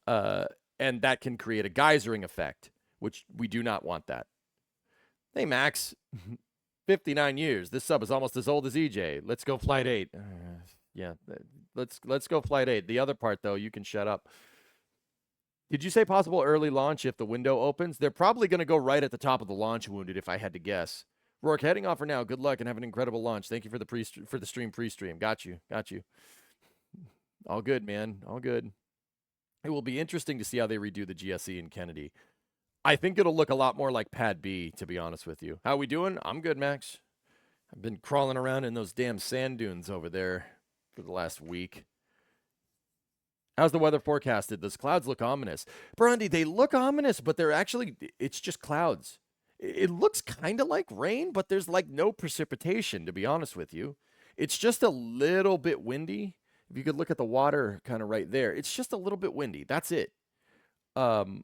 and that can create a geysering effect, which we do not want that. Hey, Max, 59 years. This sub is almost as old as EJ. Let's go Flight 8. Yeah, let's go Flight 8. The other part, though, you can shut up. Did you say possible early launch if the window opens? They're probably going to go right at the top of the launch wounded, if I had to guess. Rourke, heading off for now. Good luck and have an incredible launch. Thank you for the stream pre-stream. Got you. All good, man. All good. It will be interesting to see how they redo the GSE in Kennedy. I think it'll look a lot more like Pad B, to be honest with you. How we doing? I'm good, Max. I've been crawling around in those damn sand dunes over there for the last week. How's the weather forecasted? Those clouds look ominous. Brandy, they look ominous, but they're actually, it's just clouds. It looks kind of like rain, but there's like no precipitation, to be honest with you. It's just a little bit windy. If you could look at the water kind of right there, it's just a little bit windy. That's it. And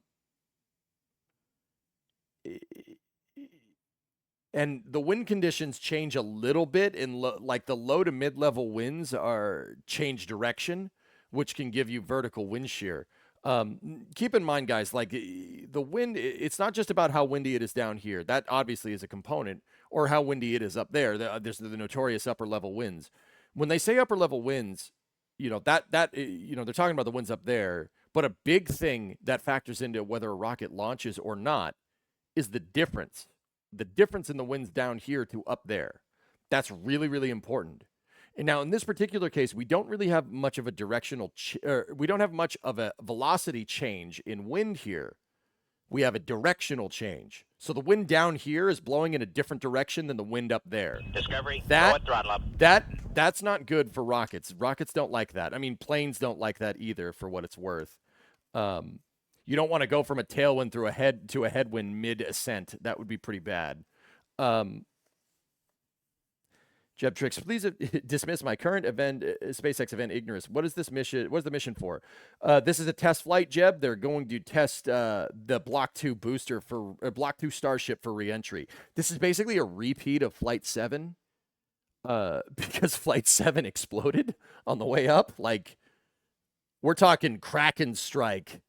the wind conditions change a little bit in like the low to mid-level winds are change direction, which can give you vertical wind shear. Keep in mind, guys, like the wind, it's not just about how windy it is down here. That obviously is a component, or how windy it is up there. There's the notorious upper level winds. When they say upper level winds, they're talking about the winds up there. But a big thing that factors into whether a rocket launches or not is the difference. The difference in the winds down here to up there. That's really, really important. And now in this particular case, we don't really have much of a we don't have much of a velocity change in wind here. We have a directional change. So the wind down here is blowing in a different direction than the wind up there. Discovery, go at throttle up. That's not good for rockets. Rockets don't like that. I mean, planes don't like that either, for what it's worth. You don't want to go from a tailwind through a headwind mid-ascent. That would be pretty bad. Jeb Tricks, please dismiss my current event, SpaceX event ignorance. What is this mission? What is the mission for? This is a test flight, Jeb. They're going to test the Block 2 booster for Block 2 Starship for reentry. This is basically a repeat of Flight 7 because Flight 7 exploded on the way up. Like, we're talking Kraken strike.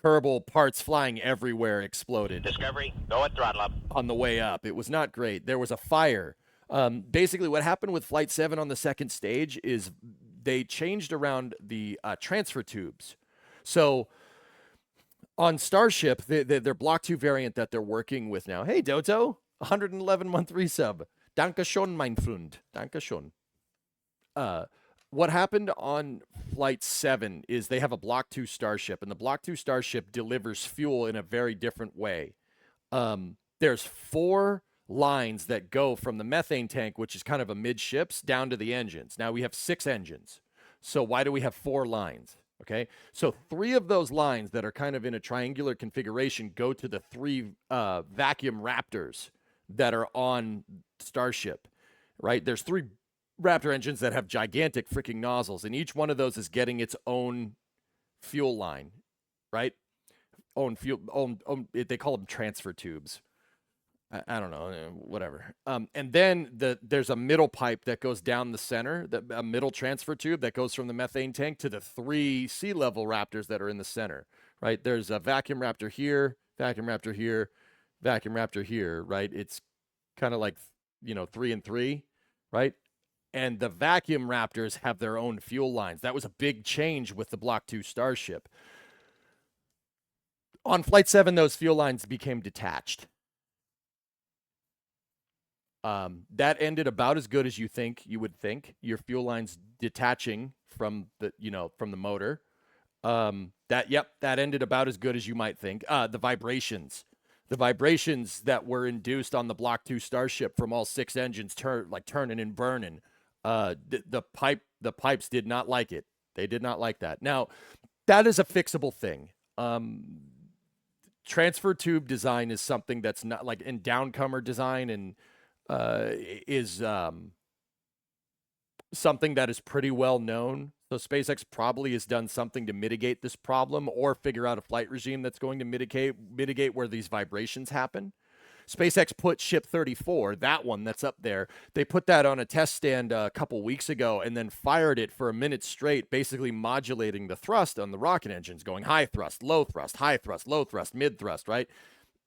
Kerbal parts flying everywhere exploded. Discovery, go at throttle up. On the way up. It was not great. There was a fire. Basically, what happened with Flight 7 on the second stage is they changed around the transfer tubes. So on Starship, their Block 2 variant that they're working with now. Hey, Doto, 111-month resub. Danke schön, mein Freund. Danke schön. What happened on Flight 7 is they have a Block 2 Starship, and the Block 2 Starship delivers fuel in a very different way. There's 4 lines that go from the methane tank, which is kind of a midships, down to the engines. Now we have 6 engines. So why do we have 4 lines? Okay. So 3 of those lines that are kind of in a triangular configuration go to the 3 vacuum Raptors that are on Starship, right? There's 3 Raptor engines that have gigantic freaking nozzles, and each one of those is getting its own fuel line, right? Own fuel, they call them transfer tubes. I don't know, whatever. And then there's a middle pipe that goes down the center, a middle transfer tube that goes from the methane tank to the 3 sea level raptors that are in the center, right? There's a vacuum raptor here, vacuum raptor here, vacuum raptor here, right? It's kind of like, 3 and 3, right? And the vacuum raptors have their own fuel lines. That was a big change with the Block 2 Starship. On Flight 7, those fuel lines became detached. That ended about as good as you would think. Your fuel lines detaching from the motor. That ended about as good as you might think. The vibrations that were induced on the Block 2 Starship from all 6 engines turning and burning. The pipes did not like it. They did not like that. Now, that is a fixable thing. Transfer tube design is something that's not like in downcomer design and is something that is pretty well known. So SpaceX probably has done something to mitigate this problem or figure out a flight regime that's going to mitigate where these vibrations happen. SpaceX put Ship 34, that one that's up there, they put that on a test stand a couple weeks ago and then fired it for a minute straight, basically modulating the thrust on the rocket engines, going high thrust, low thrust, high thrust, low thrust, mid thrust, right?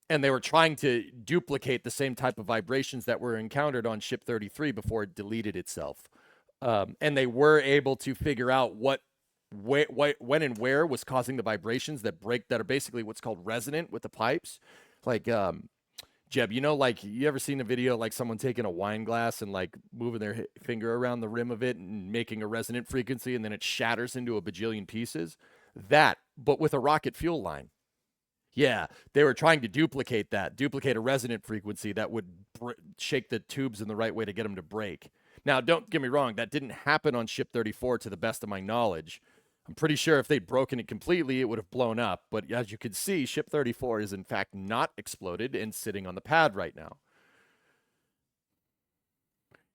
And they were trying to duplicate the same type of vibrations that were encountered on Ship 33 before it deleted itself. And they were able to figure out when and where was causing the vibrations that are basically what's called resonant with the pipes. Like, Jeb, like you ever seen a video like someone taking a wine glass and like moving their finger around the rim of it and making a resonant frequency and then it shatters into a bajillion pieces? That, but with a rocket fuel line. Yeah, they were trying to duplicate a resonant frequency that would shake the tubes in the right way to get them to break. Now, don't get me wrong, that didn't happen on Ship 34 to the best of my knowledge. I'm pretty sure if they'd broken it completely, it would have blown up. But as you can see, Ship 34 is in fact not exploded and sitting on the pad right now.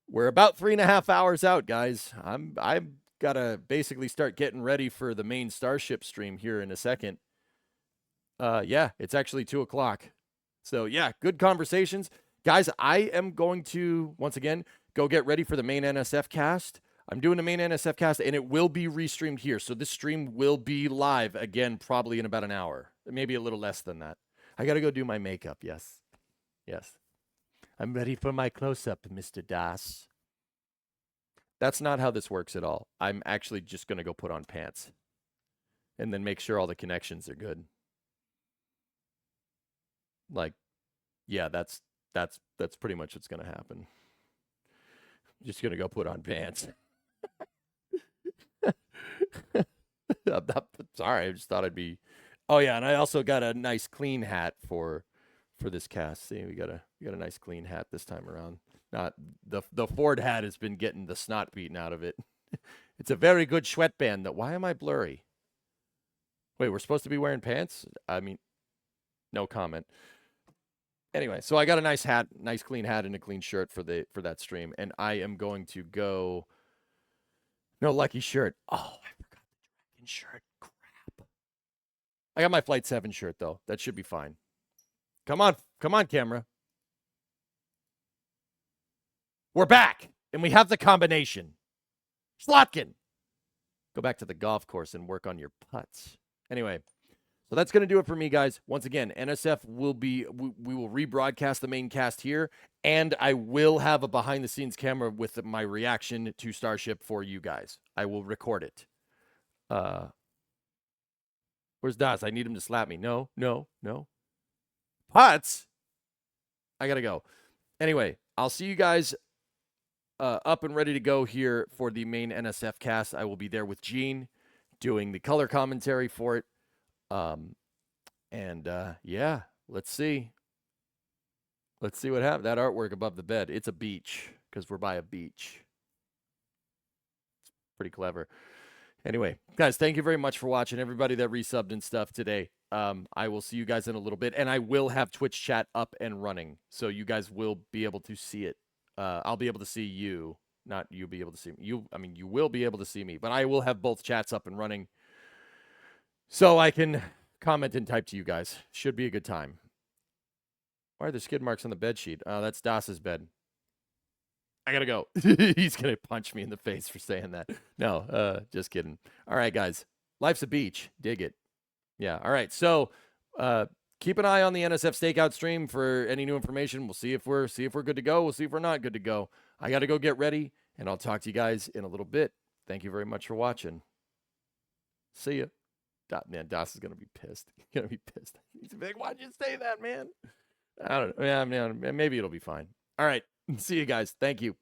We're about 3.5 hours out, guys. I've got to basically start getting ready for the main Starship stream here in a second. Yeah, it's actually 2:00. So yeah, good conversations. Guys, I am going to, once again, go get ready for the main NSF cast. I'm doing the main NSF cast, and it will be restreamed here. So this stream will be live again, probably in about an hour. Maybe a little less than that. I got to go do my makeup, yes. Yes. I'm ready for my close-up, Mr. Das. That's not how this works at all. I'm actually just going to go put on pants and then make sure all the connections are good. Like, yeah, that's pretty much what's going to happen. Just going to go put on pants. I'm not, sorry, I just thought I'd be. Oh yeah, and I also got a nice clean hat for this cast. See, we got a nice clean hat this time around. Not the Ford hat has been getting the snot beaten out of it. It's a very good sweatband. Why am I blurry? Wait, we're supposed to be wearing pants? I mean, no comment. Anyway, so I got a nice hat, nice clean hat and a clean shirt for that stream, and I am going to go. No lucky shirt. Oh, I forgot the dragon shirt. Crap. I got my Flight 7 shirt though. That should be fine. Come on, camera. We're back, and we have the combination. Slotkin. Go back to the golf course and work on your putts. Anyway. So that's going to do it for me, guys. Once again, NSF will be, we will rebroadcast the main cast here, and I will have a behind-the-scenes camera with my reaction to Starship for you guys. I will record it. Where's Das? I need him to slap me. No. Putts? I got to go. Anyway, I'll see you guys up and ready to go here for the main NSF cast. I will be there with Gene doing the color commentary for it. Yeah, let's see. Let's see what happens. That artwork above the bed, it's a beach because we're by a beach. It's pretty clever. Anyway, guys, thank you very much for watching. Everybody that resubbed and stuff today. I will see you guys in a little bit, and I will have Twitch chat up and running, so you guys will be able to see it. I'll be able to see you, not you be able to see me. You will be able to see me, but I will have both chats up and running. So I can comment and type to you guys. Should be a good time. Why are there skid marks on the bed sheet? Oh, that's Das's bed. I gotta go. He's gonna punch me in the face for saying that. No, just kidding. All right, guys. Life's a beach. Dig it. Yeah. All right. So keep an eye on the NSF Stakeout stream for any new information. We'll see if we're good to go. We'll see if we're not good to go. I gotta go get ready, and I'll talk to you guys in a little bit. Thank you very much for watching. See ya. Man, Das is gonna be pissed. He's gonna be pissed. He's like, why'd you say that, man? I don't know. Yeah, man, maybe it'll be fine. All right. See you guys. Thank you.